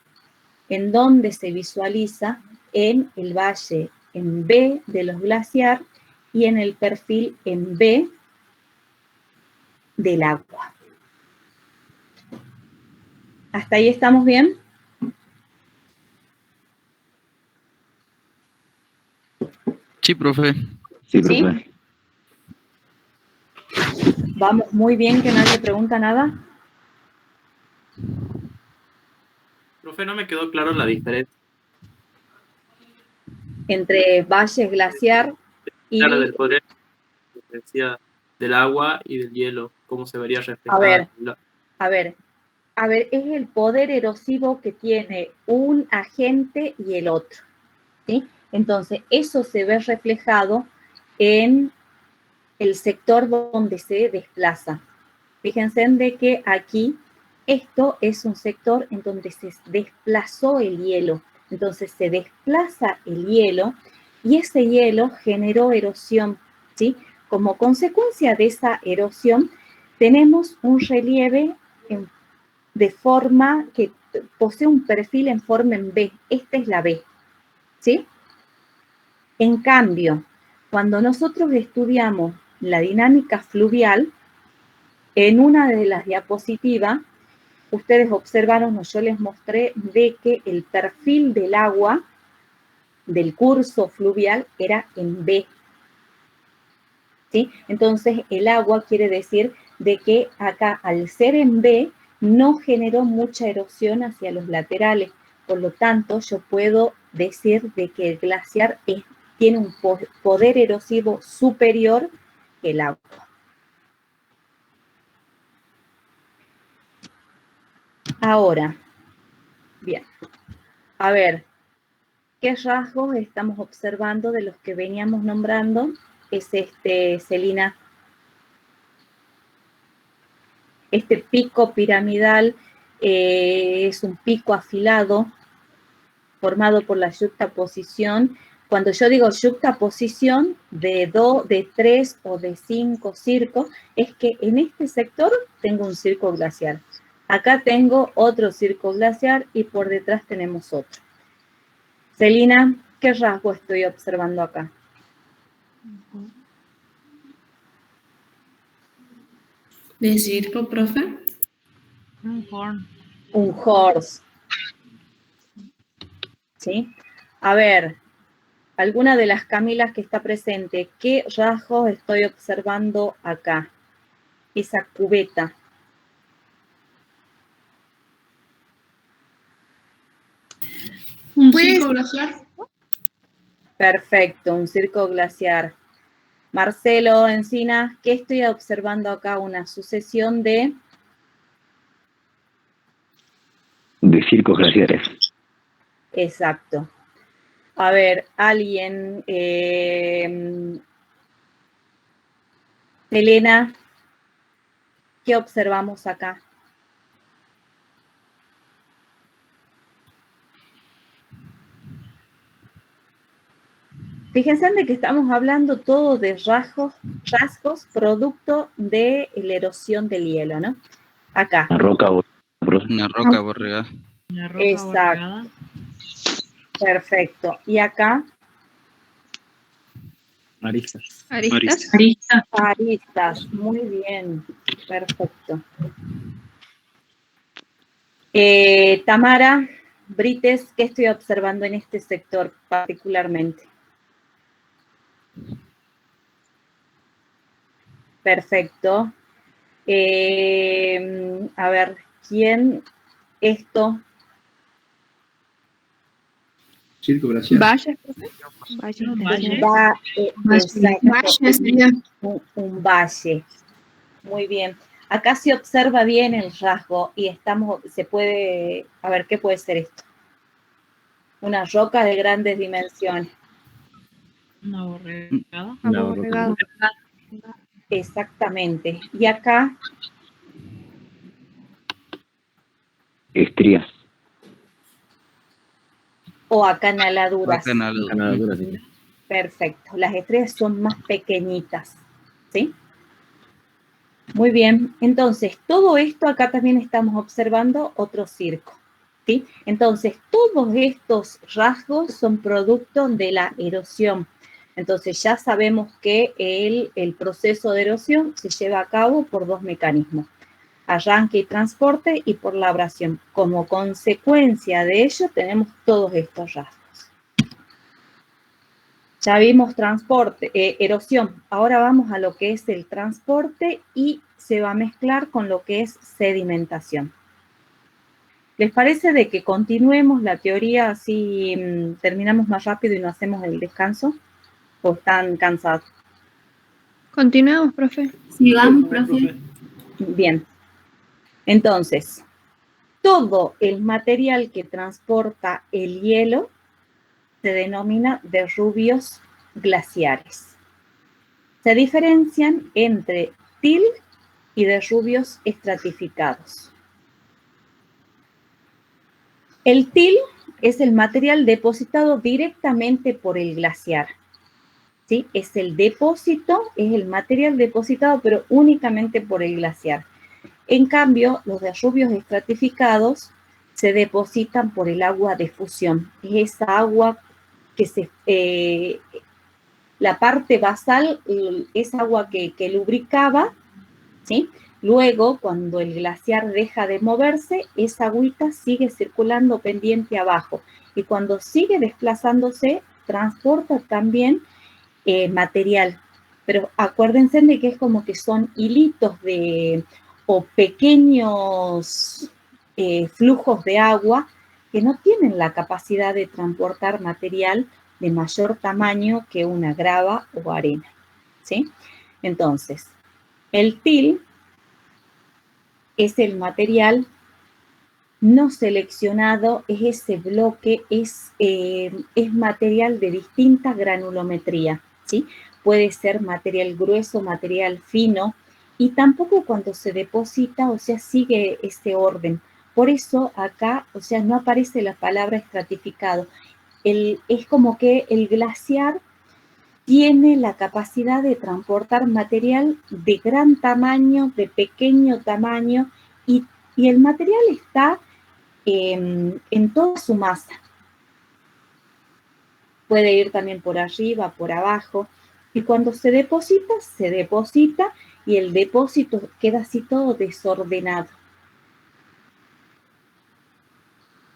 en donde se visualiza en el valle en B de los glaciares y en el perfil en B del agua. ¿Hasta ahí estamos bien? Sí, profe. Sí, profe. ¿Sí? Vamos muy bien, que nadie pregunta nada. Profe, no me quedó claro la diferencia. Entre valle glaciar y... Claro, del poder del agua y del hielo, cómo se vería reflejado. A ver, es el poder erosivo que tiene un agente y el otro, ¿sí? Entonces, eso se ve reflejado en el sector donde se desplaza. Fíjense en de que aquí, esto es un sector en donde se desplazó el hielo. Entonces, se desplaza el hielo y ese hielo generó erosión, ¿sí? Como consecuencia de esa erosión, tenemos un relieve de forma que posee un perfil en forma en B. Esta es la B, ¿sí? En cambio, cuando nosotros estudiamos la dinámica fluvial, en una de las diapositivas, ustedes observaron, o yo les mostré, de que el perfil del agua del curso fluvial era en B, ¿sí? Entonces, el agua quiere decir de que acá, al ser en B, no generó mucha erosión hacia los laterales. Por lo tanto, yo puedo decir de que el glaciar tiene un poder erosivo superior el agua. Ahora, bien, a ver, ¿qué rasgos estamos observando de los que veníamos nombrando? Es Celina, este pico piramidal es un pico afilado formado por la yuxtaposición. Cuando yo digo yuxtaposición de 3 o de 5 circos, es que en este sector tengo un circo glaciar. Acá tengo otro circo glaciar y por detrás tenemos otro. Celina, ¿qué rasgo estoy observando acá? ¿De circo, profe? Un horn. Un horse. ¿Sí? A ver, alguna de las Camilas que está presente, ¿qué rasgos estoy observando acá? Esa cubeta. ¿Un circo glaciar? Perfecto, un circo glaciar. Marcelo Encina, ¿qué estoy observando acá? Una sucesión de circos glaciares. Exacto. A ver, alguien, Elena, ¿qué observamos acá? Fíjense de que estamos hablando todo de rasgos producto de la erosión del hielo, ¿no? Acá. Una roca borregada. Una roca Exacto. borregada. Perfecto. ¿Y acá? Aristas. Aristas. Muy bien. Perfecto. Tamara, Brites, ¿qué estoy observando en este sector particularmente? Perfecto. A ver, ¿quién? Esto. Circo glaciar. Valles, profe. Un valle. Muy bien. Acá se observa bien el rasgo y se puede, a ver, ¿qué puede ser esto? Una roca de grandes dimensiones. Una borregada. Una borregada. Exactamente. Y acá. Estrías. O acanaladuras. Acanaladuras, sí. Perfecto. Las estrellas son más pequeñitas. ¿Sí? Muy bien. Entonces, todo esto acá también estamos observando otro circo. ¿Sí? Entonces, todos estos rasgos son producto de la erosión. Entonces, ya sabemos que el proceso de erosión se lleva a cabo por dos mecanismos. Arranque y transporte y por la abrasión. Como consecuencia de ello tenemos todos estos rasgos. Ya vimos erosión. Ahora vamos a lo que es el transporte y se va a mezclar con lo que es sedimentación. ¿Les parece de que continuemos la teoría así terminamos más rápido y no hacemos el descanso? ¿O están cansados? Continuemos, profe. Sigamos, profe. Bien. Entonces, todo el material que transporta el hielo se denomina derrubios glaciares. Se diferencian entre til y derrubios estratificados. El til es el material depositado directamente por el glaciar. ¿Sí? Es el depósito, es el material depositado, pero únicamente por el glaciar. En cambio, los derrubios estratificados se depositan por el agua de fusión. Es esa agua que la parte basal es agua que lubricaba, ¿sí? Luego, cuando el glaciar deja de moverse, esa agüita sigue circulando pendiente abajo. Y cuando sigue desplazándose, transporta también material. Pero acuérdense de que es como que son hilitos o pequeños flujos de agua que no tienen la capacidad de transportar material de mayor tamaño que una grava o arena, ¿sí? Entonces, el til es el material no seleccionado, es ese bloque, es material de distinta granulometría, ¿sí? Puede ser material grueso, material fino, y tampoco cuando se deposita, o sea, sigue ese orden. Por eso acá, o sea, no aparece la palabra estratificado. Es como que el glaciar tiene la capacidad de transportar material de gran tamaño, de pequeño tamaño, y el material está en toda su masa. Puede ir también por arriba, por abajo, y cuando se deposita y el depósito queda así todo desordenado.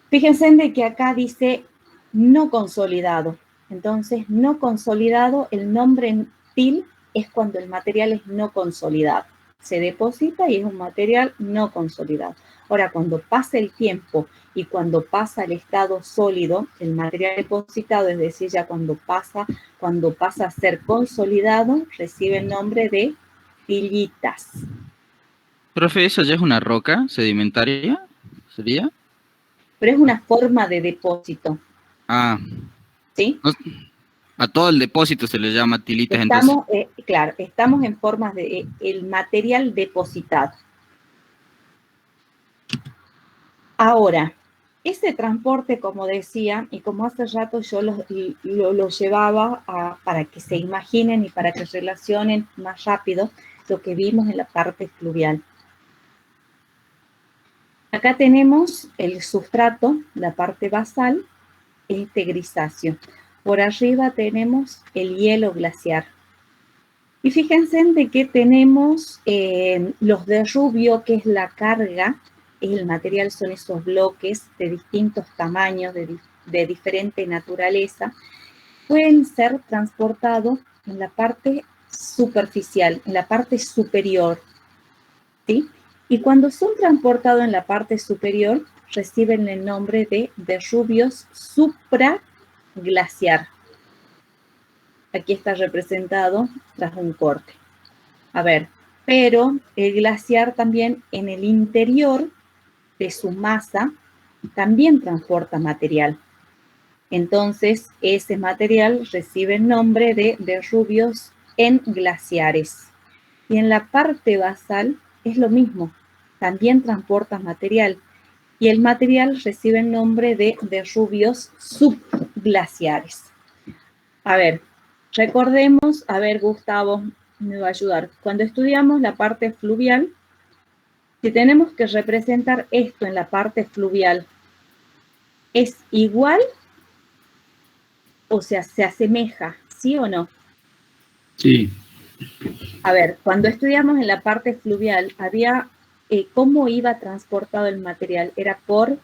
Fíjense de que acá dice no consolidado. Entonces, no consolidado, el nombre en til es cuando el material es no consolidado. Se deposita y es un material no consolidado. Ahora, cuando pasa el tiempo y cuando pasa el estado sólido, el material depositado, es decir, ya cuando pasa a ser consolidado, recibe el nombre de tilitas. Profe, ¿eso ya es una roca sedimentaria? ¿Sería? Pero es una forma de depósito. Ah. ¿Sí? A todo el depósito se le llama tilitas, estamos, entonces. Claro, estamos en formas de el material depositado. Ahora, ese transporte, como decía, y como hace rato yo lo llevaba para que se imaginen y para que relacionen más rápido lo que vimos en la parte fluvial. Acá tenemos el sustrato, la parte basal, este grisáceo. Por arriba tenemos el hielo glaciar. Y fíjense de que tenemos los de rubio, que es la carga, el material son esos bloques de distintos tamaños, de diferente naturaleza, pueden ser transportados en la parte superficial, en la parte superior, ¿sí? Y cuando son transportados en la parte superior, reciben el nombre de derrubios supraglaciar. Aquí está representado tras un corte. A ver, pero el glaciar también en el interior de su masa también transporta material. Entonces, ese material recibe el nombre de derrubios en glaciares. Y en la parte basal es lo mismo, también transporta material. Y el material recibe el nombre de derrubios subglaciares. A ver, recordemos, a ver, Gustavo me va a ayudar. Cuando estudiamos la parte fluvial, si tenemos que representar esto en la parte fluvial, ¿es igual o sea, se asemeja, sí o no? Sí. A ver, cuando estudiamos en la parte fluvial, había cómo iba transportado el material, era por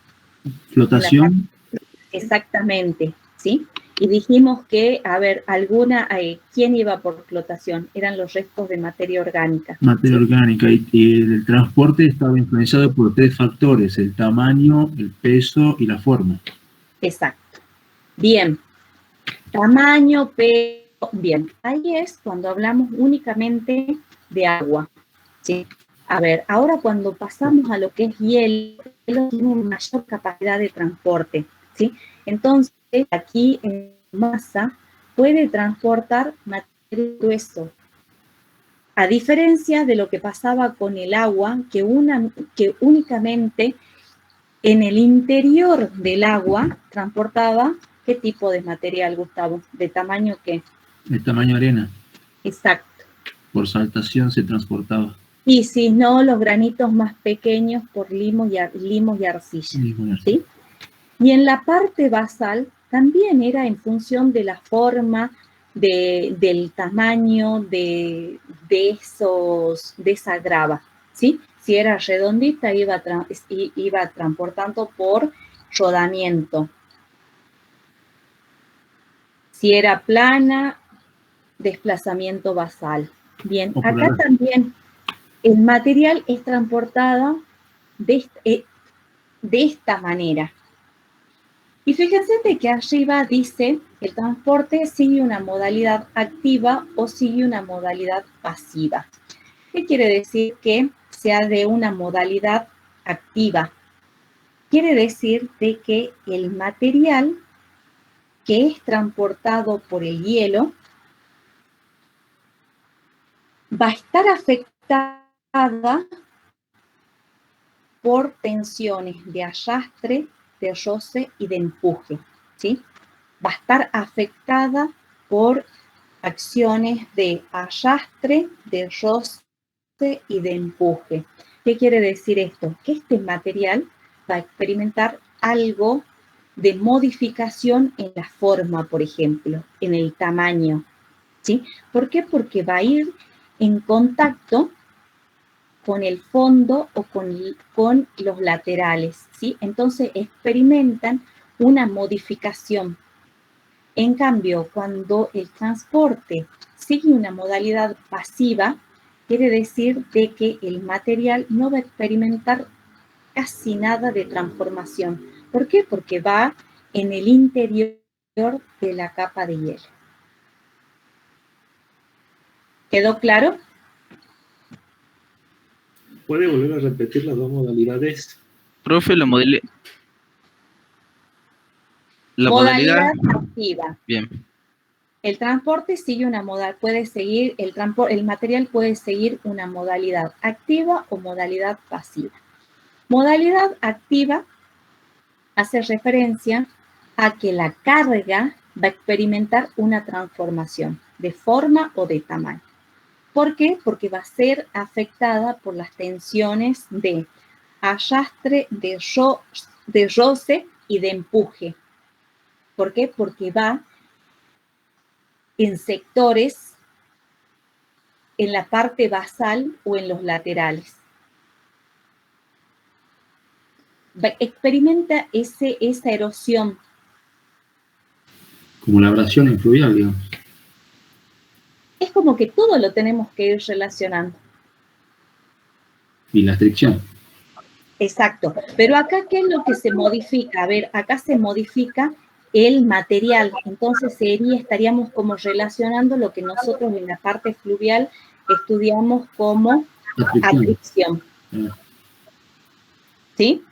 flotación. Exactamente, ¿sí? Y dijimos que, a ver, ¿quién iba por flotación? Eran los restos de materia orgánica. Materia ¿sí? orgánica, y el transporte estaba influenciado por 3 factores, el tamaño, el peso y la forma. Exacto. Bien. Tamaño, peso, bien. Ahí es cuando hablamos únicamente de agua, ¿sí? A ver, ahora cuando pasamos a lo que es hielo, el hielo tiene mayor capacidad de transporte, ¿sí? Entonces, aquí en masa puede transportar material grueso. A diferencia de lo que pasaba con el agua, que únicamente en el interior del agua transportaba, ¿qué tipo de material, Gustavo? ¿De tamaño qué? De tamaño arena. Exacto. Por saltación se transportaba. Y si no, los granitos más pequeños por limos y arcilla. ¿Sí? Y en la parte basal también era en función de la forma, del tamaño de esa grava. ¿Sí? Si era redondita, iba transportando por rodamiento. Si era plana, desplazamiento basal. Bien, acá también el material es transportado de esta manera. Y fíjense de que arriba dice, el transporte sigue una modalidad activa o sigue una modalidad pasiva. ¿Qué quiere decir que sea de una modalidad activa? Quiere decir de que el material que es transportado por el hielo va a estar afectada por tensiones de arrastre, de roce y de empuje, ¿sí? Va a estar afectada por acciones de arrastre, de roce y de empuje. ¿Qué quiere decir esto? Que este material va a experimentar algo de modificación en la forma, por ejemplo, en el tamaño, ¿sí? ¿Por qué? Porque va a ir en contacto con el fondo o con los laterales, ¿sí? Entonces experimentan una modificación. En cambio, cuando el transporte sigue una modalidad pasiva, quiere decir de que el material no va a experimentar casi nada de transformación. ¿Por qué? Porque va en el interior de la capa de hielo. ¿Quedó claro? ¿Puede volver a repetir las dos modalidades? Profe, la modalidad activa. Bien. El transporte sigue una modalidad, puede seguir, el material puede seguir una modalidad activa o modalidad pasiva. Modalidad activa hace referencia a que la carga va a experimentar una transformación de forma o de tamaño. ¿Por qué? Porque va a ser afectada por las tensiones de arrastre, de roce y de empuje. ¿Por qué? Porque va en sectores en la parte basal o en los laterales. Experimenta esa erosión. Como la abrasión en fluvial, digamos. Es como que todo lo tenemos que ir relacionando. Y la fricción. Exacto. Pero acá, ¿qué es lo que se modifica? A ver, acá se modifica el material. Entonces estaríamos como relacionando lo que nosotros en la parte fluvial estudiamos como atricción. ¿Sí?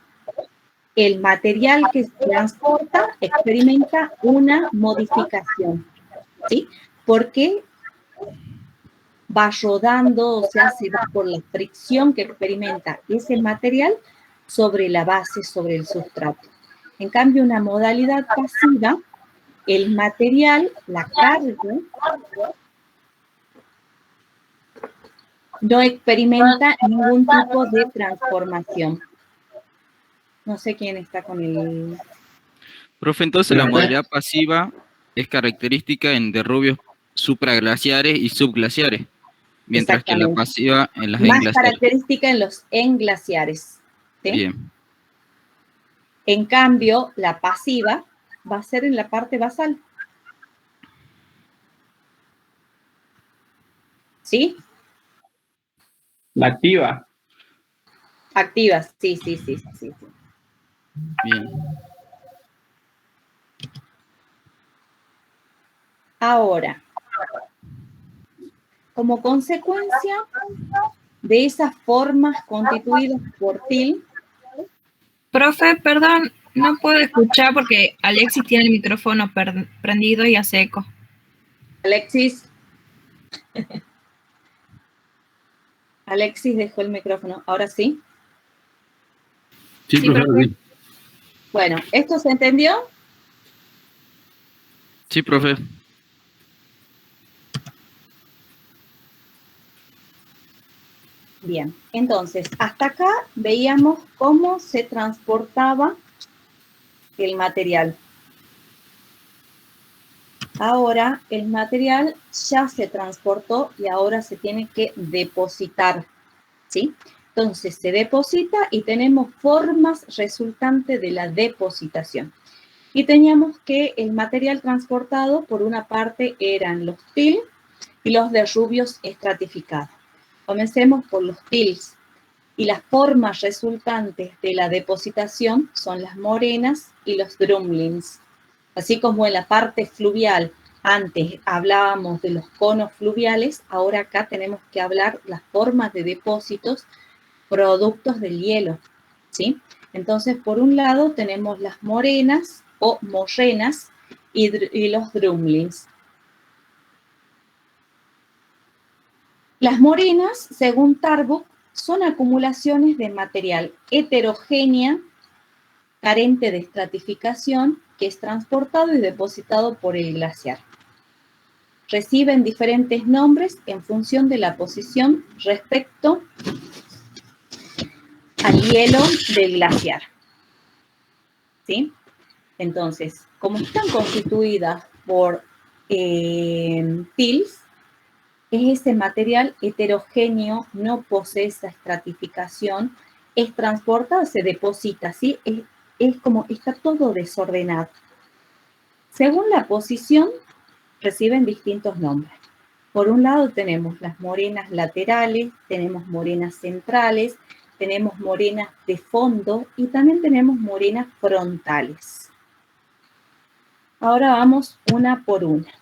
El material que se transporta experimenta una modificación. ¿Sí? Porque va rodando, o sea, se va por la fricción que experimenta ese material sobre la base, sobre el sustrato. En cambio, una modalidad pasiva, el material, la carga, no experimenta ningún tipo de transformación. No sé quién está con el... Profe, entonces la modalidad pasiva es característica en derrubios supraglaciares y subglaciares, mientras que la pasiva en las más englaciares. Característica en los englaciares. ¿Sí? Bien. En cambio, la pasiva va a ser en la parte basal. ¿Sí? La activa. Activa, sí. Bien. Ahora, como consecuencia de esas formas constituidas por til. Profe, perdón, no puedo escuchar porque Alexis tiene el micrófono prendido y hace eco. Alexis dejó el micrófono. ¿Ahora sí? Sí, profe. Bueno, ¿esto se entendió? Sí, profe. Bien, entonces, hasta acá veíamos cómo se transportaba el material. Ahora el material ya se transportó y ahora se tiene que depositar, ¿sí? Entonces se deposita y tenemos formas resultantes de la depositación. Y teníamos que el material transportado, por una parte, eran los til y los derrubios estratificados. Comencemos por los tils. Y las formas resultantes de la depositación son las morenas y los drumlins. Así como en la parte fluvial, antes hablábamos de los conos fluviales, ahora acá tenemos que hablar las formas de depósitos productos del hielo, ¿sí? Entonces, por un lado tenemos las morenas o morrenas y los drumlins. Las morenas, según Tarbuck, son acumulaciones de material heterogénea, carente de estratificación, que es transportado y depositado por el glaciar. Reciben diferentes nombres en función de la posición respecto al hielo del glaciar. ¿Sí? Entonces, como están constituidas por tilts, es ese material heterogéneo, no posee esa estratificación, es transportado, se deposita, ¿sí? Es como, está todo desordenado. Según la posición, reciben distintos nombres. Por un lado tenemos las morenas laterales, tenemos morenas centrales, tenemos morenas de fondo y también tenemos morenas frontales. Ahora vamos una por una.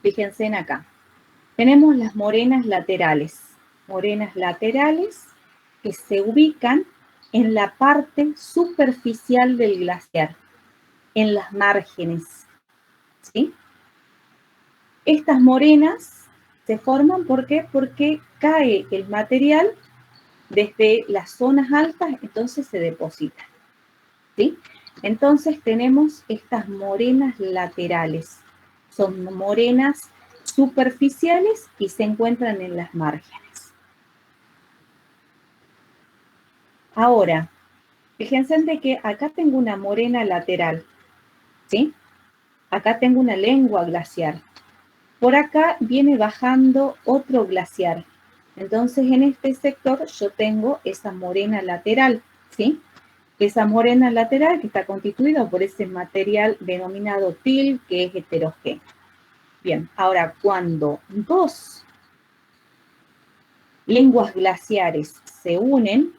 Fíjense en acá. Tenemos las morenas laterales. Morenas laterales que se ubican en la parte superficial del glaciar, en las márgenes. ¿Sí? Estas morenas se forman, ¿por qué? Porque cae el material desde las zonas altas, entonces se deposita. ¿Sí? Entonces tenemos estas morenas laterales. Son morenas superficiales y se encuentran en las márgenes. Ahora, fíjense de que acá tengo una morena lateral, ¿sí? Acá tengo una lengua glaciar. Por acá viene bajando otro glaciar. Entonces, en este sector yo tengo esa morena lateral, ¿sí? Esa morena lateral que está constituida por ese material denominado til, que es heterogéneo. Bien, ahora cuando dos lenguas glaciares se unen,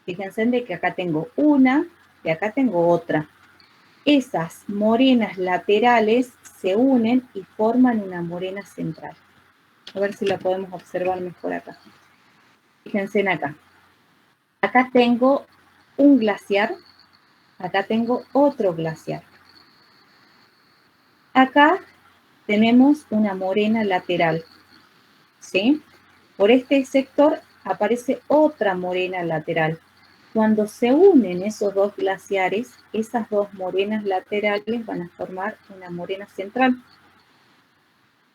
fíjense de que acá tengo una y acá tengo otra. Esas morenas laterales se unen y forman una morena central. A ver si la podemos observar mejor acá. Fíjense en acá. Acá tengo un glaciar, acá tengo otro glaciar. Acá tenemos una morena lateral, ¿sí? Por este sector aparece otra morena lateral. Cuando se unen esos dos glaciares, esas dos morenas laterales van a formar una morena central.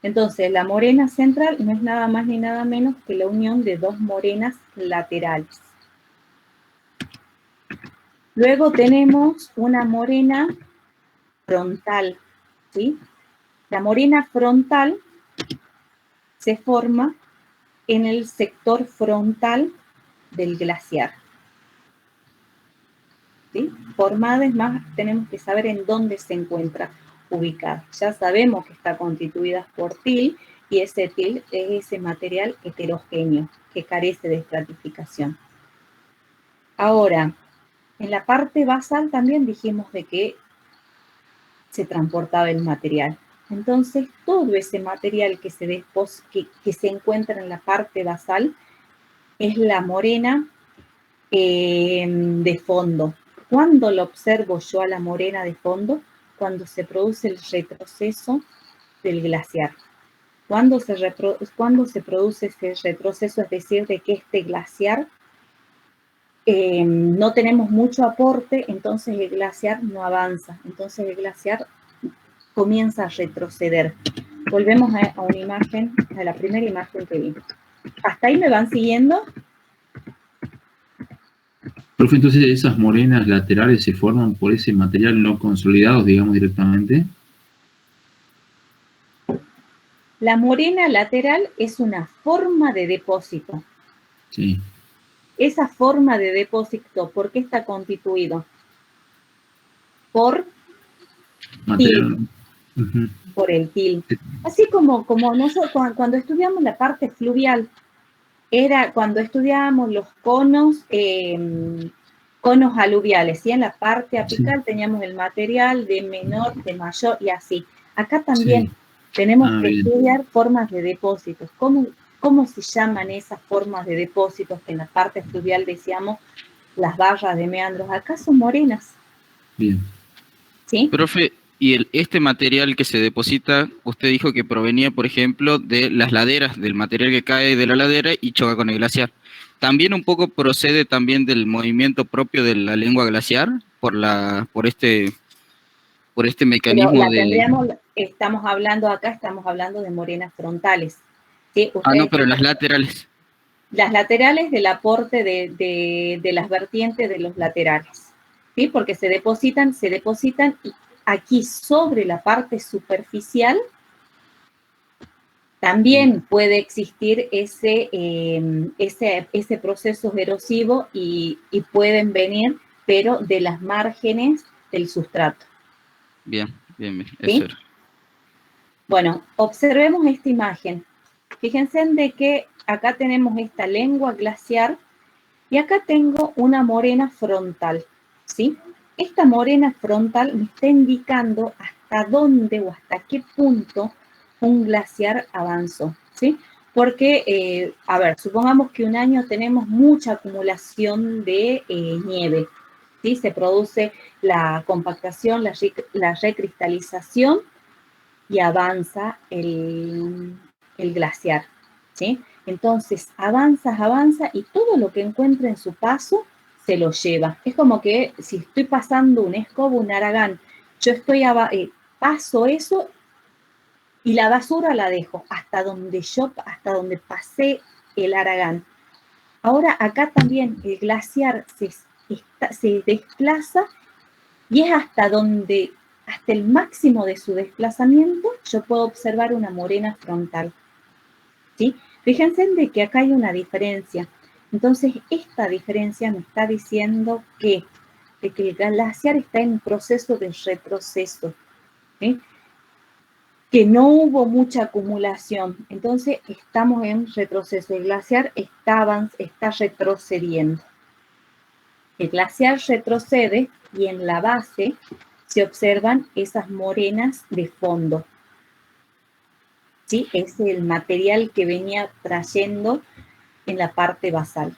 Entonces, la morena central no es nada más ni nada menos que la unión de dos morenas laterales. Luego tenemos una morena frontal, ¿sí? La morena frontal se forma en el sector frontal del glaciar. ¿Sí? Formada, es más, tenemos que saber en dónde se encuentra ubicada. Ya sabemos que está constituida por til, y ese til es ese material heterogéneo que carece de estratificación. Ahora, en la parte basal también dijimos de que se transportaba el material. Entonces, todo ese material que se encuentra en la parte basal es la morena de fondo. ¿Cuándo lo observo yo a la morena de fondo? Cuando se produce el retroceso del glaciar. Cuando se produce ese retroceso, es decir, de que este glaciar no tenemos mucho aporte, entonces el glaciar no avanza. Entonces el glaciar comienza a retroceder. Volvemos a una imagen, a la primera imagen que vimos. ¿Hasta ahí me van siguiendo? Profe, entonces esas morenas laterales se forman por ese material no consolidado, digamos, directamente. La morena lateral es una forma de depósito. Sí. Esa forma de depósito, ¿por qué está constituido? Por material. Til. Por el til. Así como nosotros cuando estudiamos la parte fluvial, era cuando estudiábamos los conos, conos aluviales, ¿sí? En la parte apical teníamos el material de menor, de mayor y así. Acá también tenemos que estudiar formas de depósitos. ¿Cómo se llaman esas formas de depósitos que en la parte fluvial decíamos las barras de meandros? Acá son morenas. Bien. ¿Sí? Profe, y este material que se deposita, usted dijo que provenía, por ejemplo, de las laderas, del material que cae de la ladera y choca con el glaciar. ¿También un poco procede también del movimiento propio de la lengua glaciar por este Pero mecanismo la de... tendríamos, estamos hablando de morenas frontales. ¿Sí? no, pero las laterales. Las laterales del aporte de las vertientes de los laterales, ¿sí? Porque se depositan y aquí sobre la parte superficial también puede existir ese proceso erosivo y pueden venir, pero de las márgenes del sustrato. Bien, ¿Sí? eso era. Bueno, observemos esta imagen. Fíjense en de que acá tenemos esta lengua glaciar y acá tengo una morena frontal, ¿sí? Esta morena frontal me está indicando hasta dónde o hasta qué punto un glaciar avanzó, ¿sí? Porque, a ver, supongamos que un año tenemos mucha acumulación de nieve, ¿sí? Se produce la compactación, la recristalización y avanza el glaciar, ¿sí? Entonces, avanza y todo lo que encuentra en su paso se lo lleva. Es como que si estoy pasando un escobo, un haragán, yo paso eso y la basura la dejo hasta donde pasé el haragán. Ahora acá también el glaciar se desplaza y es hasta el máximo de su desplazamiento, yo puedo observar una morena frontal. ¿Sí? Fíjense de que acá hay una diferencia. Entonces, esta diferencia me está diciendo que el glaciar está en proceso de retroceso, ¿sí? Que no hubo mucha acumulación. Entonces, estamos en retroceso. El glaciar está retrocediendo. El glaciar retrocede y en la base se observan esas morenas de fondo. ¿Sí? Es el material que venía trayendo en la parte basal.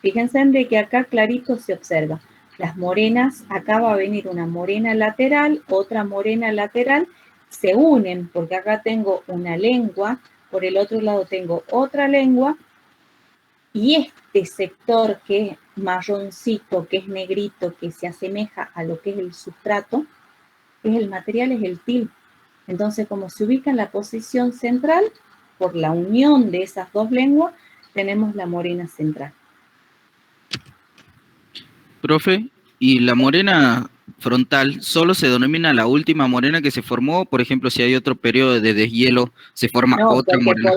Fíjense en de que acá clarito se observa. Las morenas, acá va a venir una morena lateral, otra morena lateral, se unen porque acá tengo una lengua, por el otro lado tengo otra lengua, y este sector que es marroncito, que es negrito, que se asemeja a lo que es el sustrato, es el til. Entonces, como se ubica en la posición central, por la unión de esas dos lenguas, tenemos la morena central. Profe, ¿y la morena frontal solo se denomina la última morena que se formó? Por ejemplo, si hay otro periodo de deshielo, se forma otra morena.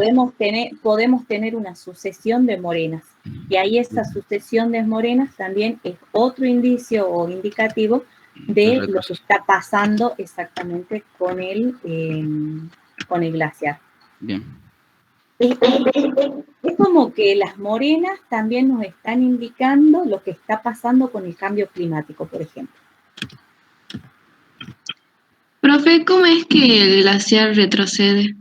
Podemos tener una sucesión de morenas. Y ahí esa sucesión de morenas también es otro indicio o indicativo de lo que está pasando exactamente con el glaciar. Bien. Es como que las morenas también nos están indicando lo que está pasando con el cambio climático, por ejemplo. Profe, ¿cómo es que el glaciar retrocede?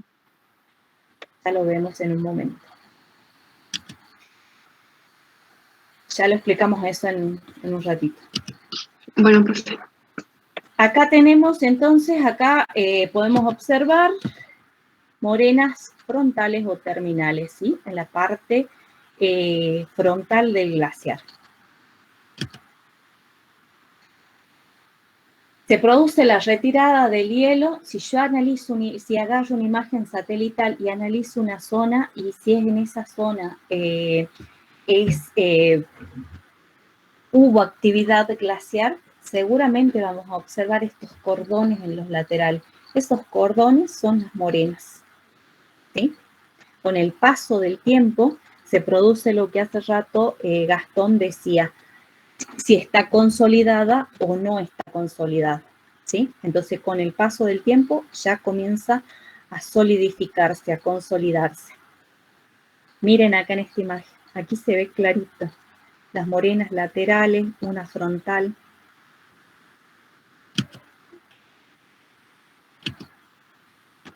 Ya lo vemos en un momento. Ya lo explicamos eso en un ratito. Bueno, profe. Acá tenemos entonces, podemos observar morenas frontales o terminales, ¿sí? En la parte frontal del glaciar. Se produce la retirada del hielo. Si yo agarro una imagen satelital y analizo una zona, y si es en esa zona hubo actividad glaciar, seguramente vamos a observar estos cordones en los laterales. Esos cordones son las morenas, ¿sí? Con el paso del tiempo se produce lo que hace rato Gastón decía, si está consolidada o no está consolidada, ¿sí? Entonces, con el paso del tiempo ya comienza a solidificarse, a consolidarse. Miren acá en esta imagen, aquí se ve clarito. Las morenas laterales, una frontal.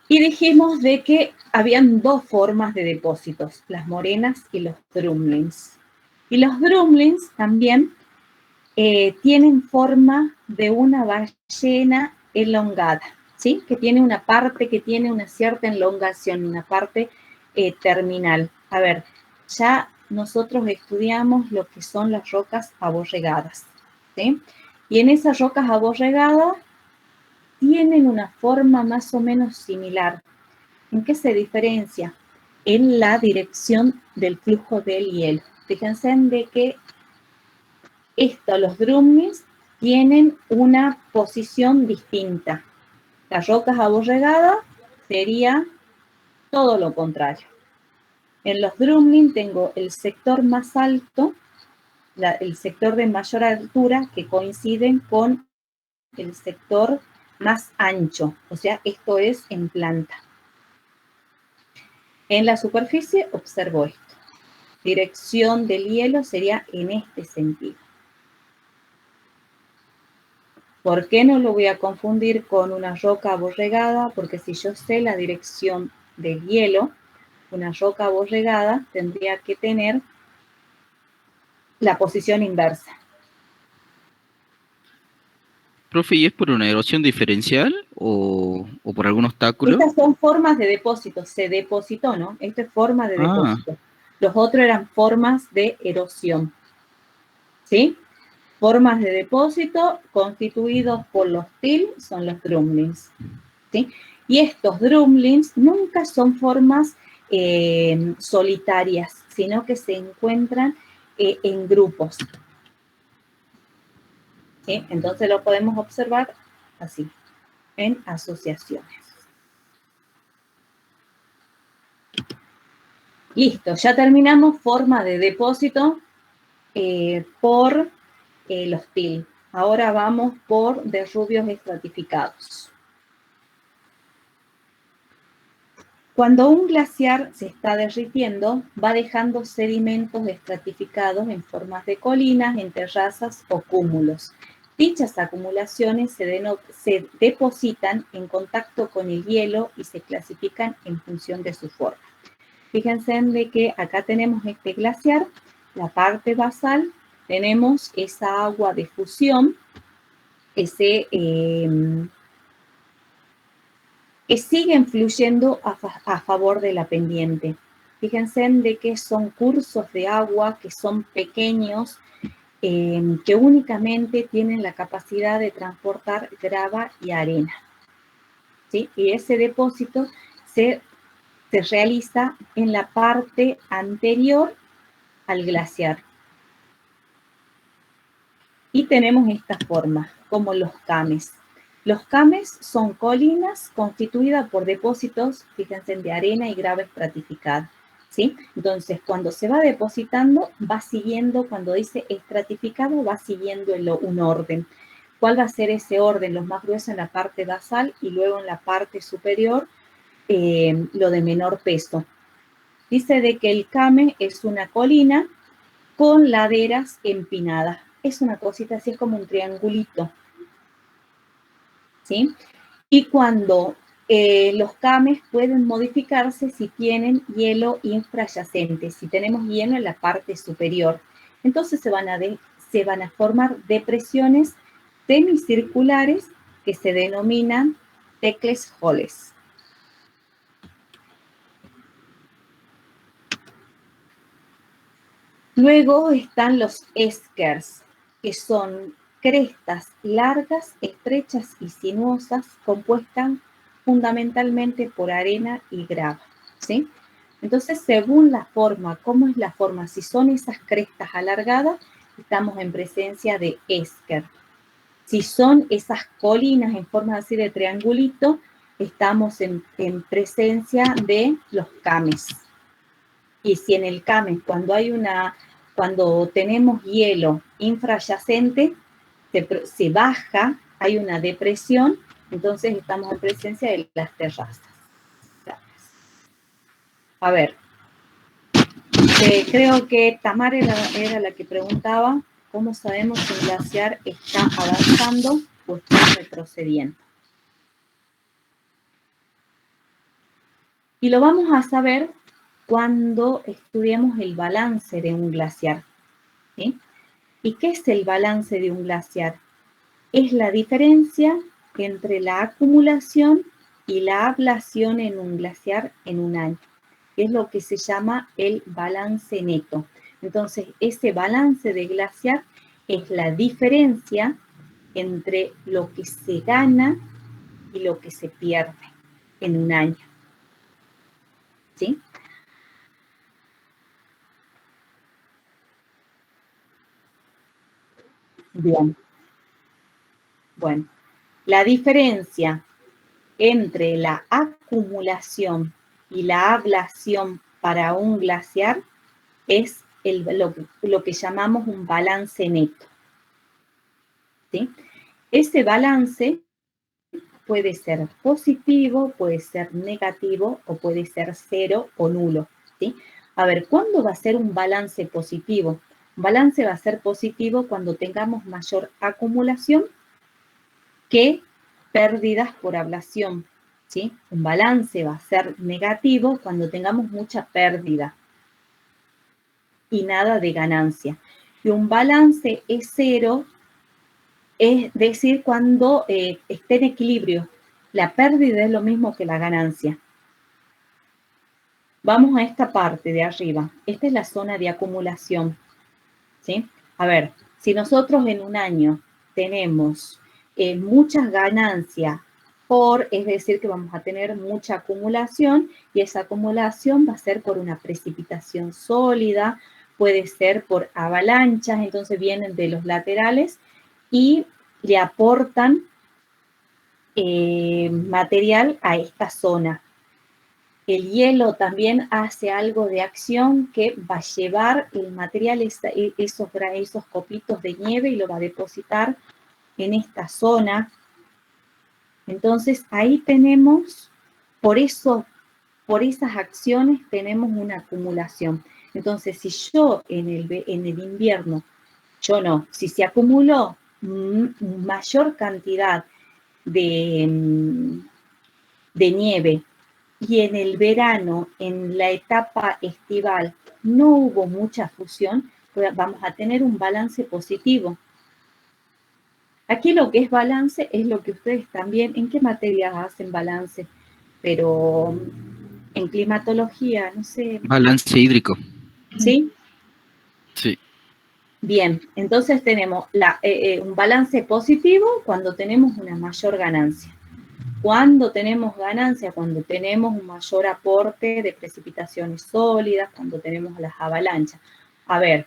Y dijimos de que habían dos formas de depósitos, las morenas y los drumlins. Y los drumlins también tienen forma de una ballena elongada, ¿sí? Que tiene una parte que tiene una cierta elongación, una parte terminal. A ver, ya nosotros estudiamos lo que son las rocas aborregadas, ¿sí? Y en esas rocas aborregadas tienen una forma más o menos similar. ¿En qué se diferencia? En la dirección del flujo del hielo. Fíjense en de que los drumlins tienen una posición distinta. Las rocas aborregadas sería todo lo contrario. En los drumlins tengo el sector más alto, el sector de mayor altura, que coinciden con el sector más ancho, o sea, esto es en planta. En la superficie observo esto. Dirección del hielo sería en este sentido. ¿Por qué no lo voy a confundir con una roca aborregada? Porque si yo sé la dirección del hielo, una roca aborregada tendría que tener la posición inversa. Profe, ¿y es por una erosión diferencial o por algún obstáculo? Estas son formas de depósito, se depositó, ¿no? Esta es forma de depósito. Los otros eran formas de erosión, ¿sí? Formas de depósito constituidos por los till son los drumlins, ¿sí? Y estos drumlins nunca son formas solitarias, sino que se encuentran en grupos, ¿sí? Entonces lo podemos observar así, en asociaciones. Listo, ya terminamos forma de depósito por los till. Ahora vamos por derrubios estratificados. Cuando un glaciar se está derritiendo, va dejando sedimentos estratificados en formas de colinas, en terrazas o cúmulos. Dichas acumulaciones se depositan en contacto con el hielo y se clasifican en función de su forma. Fíjense en de que acá tenemos este glaciar, la parte basal, tenemos esa agua de fusión, que siguen fluyendo a favor de la pendiente. Fíjense en de que son cursos de agua que son pequeños, que únicamente tienen la capacidad de transportar grava y arena, ¿sí? Y ese depósito se realiza en la parte anterior al glaciar. Y tenemos esta forma, como los cames. Los cames son colinas constituidas por depósitos, fíjense, de arena y grava estratificada, ¿sí? Entonces, cuando se va depositando, va siguiendo, cuando dice estratificado, va siguiendo un orden. ¿Cuál va a ser ese orden? Los más gruesos en la parte basal y luego en la parte superior, lo de menor peso. Dice de que el came es una colina con laderas empinadas. Es una cosita así, es como un triangulito, ¿sí? Y cuando los cames pueden modificarse si tienen hielo infrayacente, si tenemos hielo en la parte superior. Entonces se van a formar depresiones semicirculares que se denominan Tekles holes. Luego están los eskers, que son crestas largas, estrechas y sinuosas, compuestas fundamentalmente por arena y grava, ¿sí? Entonces, según la forma, ¿cómo es la forma? Si son esas crestas alargadas, estamos en presencia de esker. Si son esas colinas en forma así de triangulito, estamos en presencia de los cames. Y si en el came, cuando tenemos hielo infrayacente, se baja, hay una depresión, entonces estamos en presencia de las terrazas. A ver, Creo que Tamara era la que preguntaba cómo sabemos si un glaciar está avanzando o está retrocediendo. Y lo vamos a saber cuando estudiemos el balance de un glaciar, ¿sí? ¿Y qué es el balance de un glaciar? Es la diferencia entre la acumulación y la ablación en un glaciar en un año. Es lo que se llama el balance neto. Entonces, ese balance de glaciar es la diferencia entre lo que se gana y lo que se pierde en un año. ¿Sí? Bien. Bueno, la diferencia entre la acumulación y la ablación para un glaciar es lo que llamamos un balance neto. ¿Sí? Ese balance puede ser positivo, puede ser negativo o puede ser cero o nulo. ¿Sí? A ver, ¿cuándo va a ser un balance positivo? Un balance va a ser positivo cuando tengamos mayor acumulación que pérdidas por ablación. ¿Sí? Un balance va a ser negativo cuando tengamos mucha pérdida y nada de ganancia. Y un balance es cero, es decir, cuando esté en equilibrio. La pérdida es lo mismo que la ganancia. Vamos a esta parte de arriba. Esta es la zona de acumulación. ¿Sí? A ver, si nosotros en un año tenemos muchas ganancias es decir, que vamos a tener mucha acumulación y esa acumulación va a ser por una precipitación sólida, puede ser por avalanchas, entonces vienen de los laterales y le aportan material a esta zona. El hielo también hace algo de acción que va a llevar el material, esos copitos de nieve y lo va a depositar en esta zona. Entonces, ahí tenemos, por esas acciones tenemos una acumulación. Entonces, si yo en el invierno, si se acumuló mayor cantidad de nieve y en el verano, en la etapa estival, no hubo mucha fusión, pues vamos a tener un balance positivo. Aquí lo que es balance es lo que ustedes también, ¿en qué materias hacen balance? Pero en climatología, no sé. Balance hídrico. ¿Sí? Sí. Bien, entonces tenemos un balance positivo cuando tenemos una mayor ganancia. Cuando tenemos ganancia, cuando tenemos un mayor aporte de precipitaciones sólidas, cuando tenemos las avalanchas. A ver,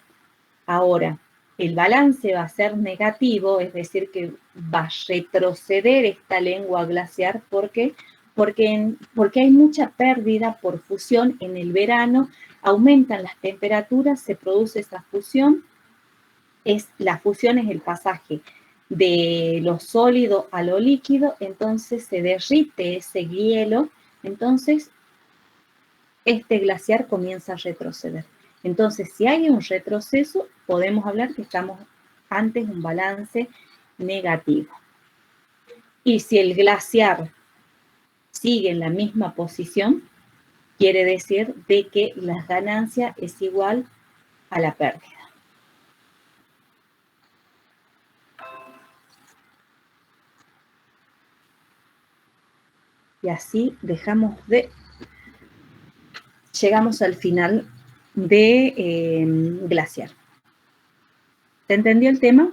ahora, el balance va a ser negativo, es decir, que va a retroceder esta lengua glaciar. ¿Por qué? Porque hay mucha pérdida por fusión en el verano, aumentan las temperaturas, se produce esa fusión. La fusión es el pasaje de lo sólido a lo líquido, entonces se derrite ese hielo, entonces este glaciar comienza a retroceder. Entonces, si hay un retroceso, podemos hablar que estamos ante un balance negativo. Y si el glaciar sigue en la misma posición, quiere decir de que la ganancia es igual a la pérdida. Y así llegamos al final de glaciar. ¿Se entendió el tema?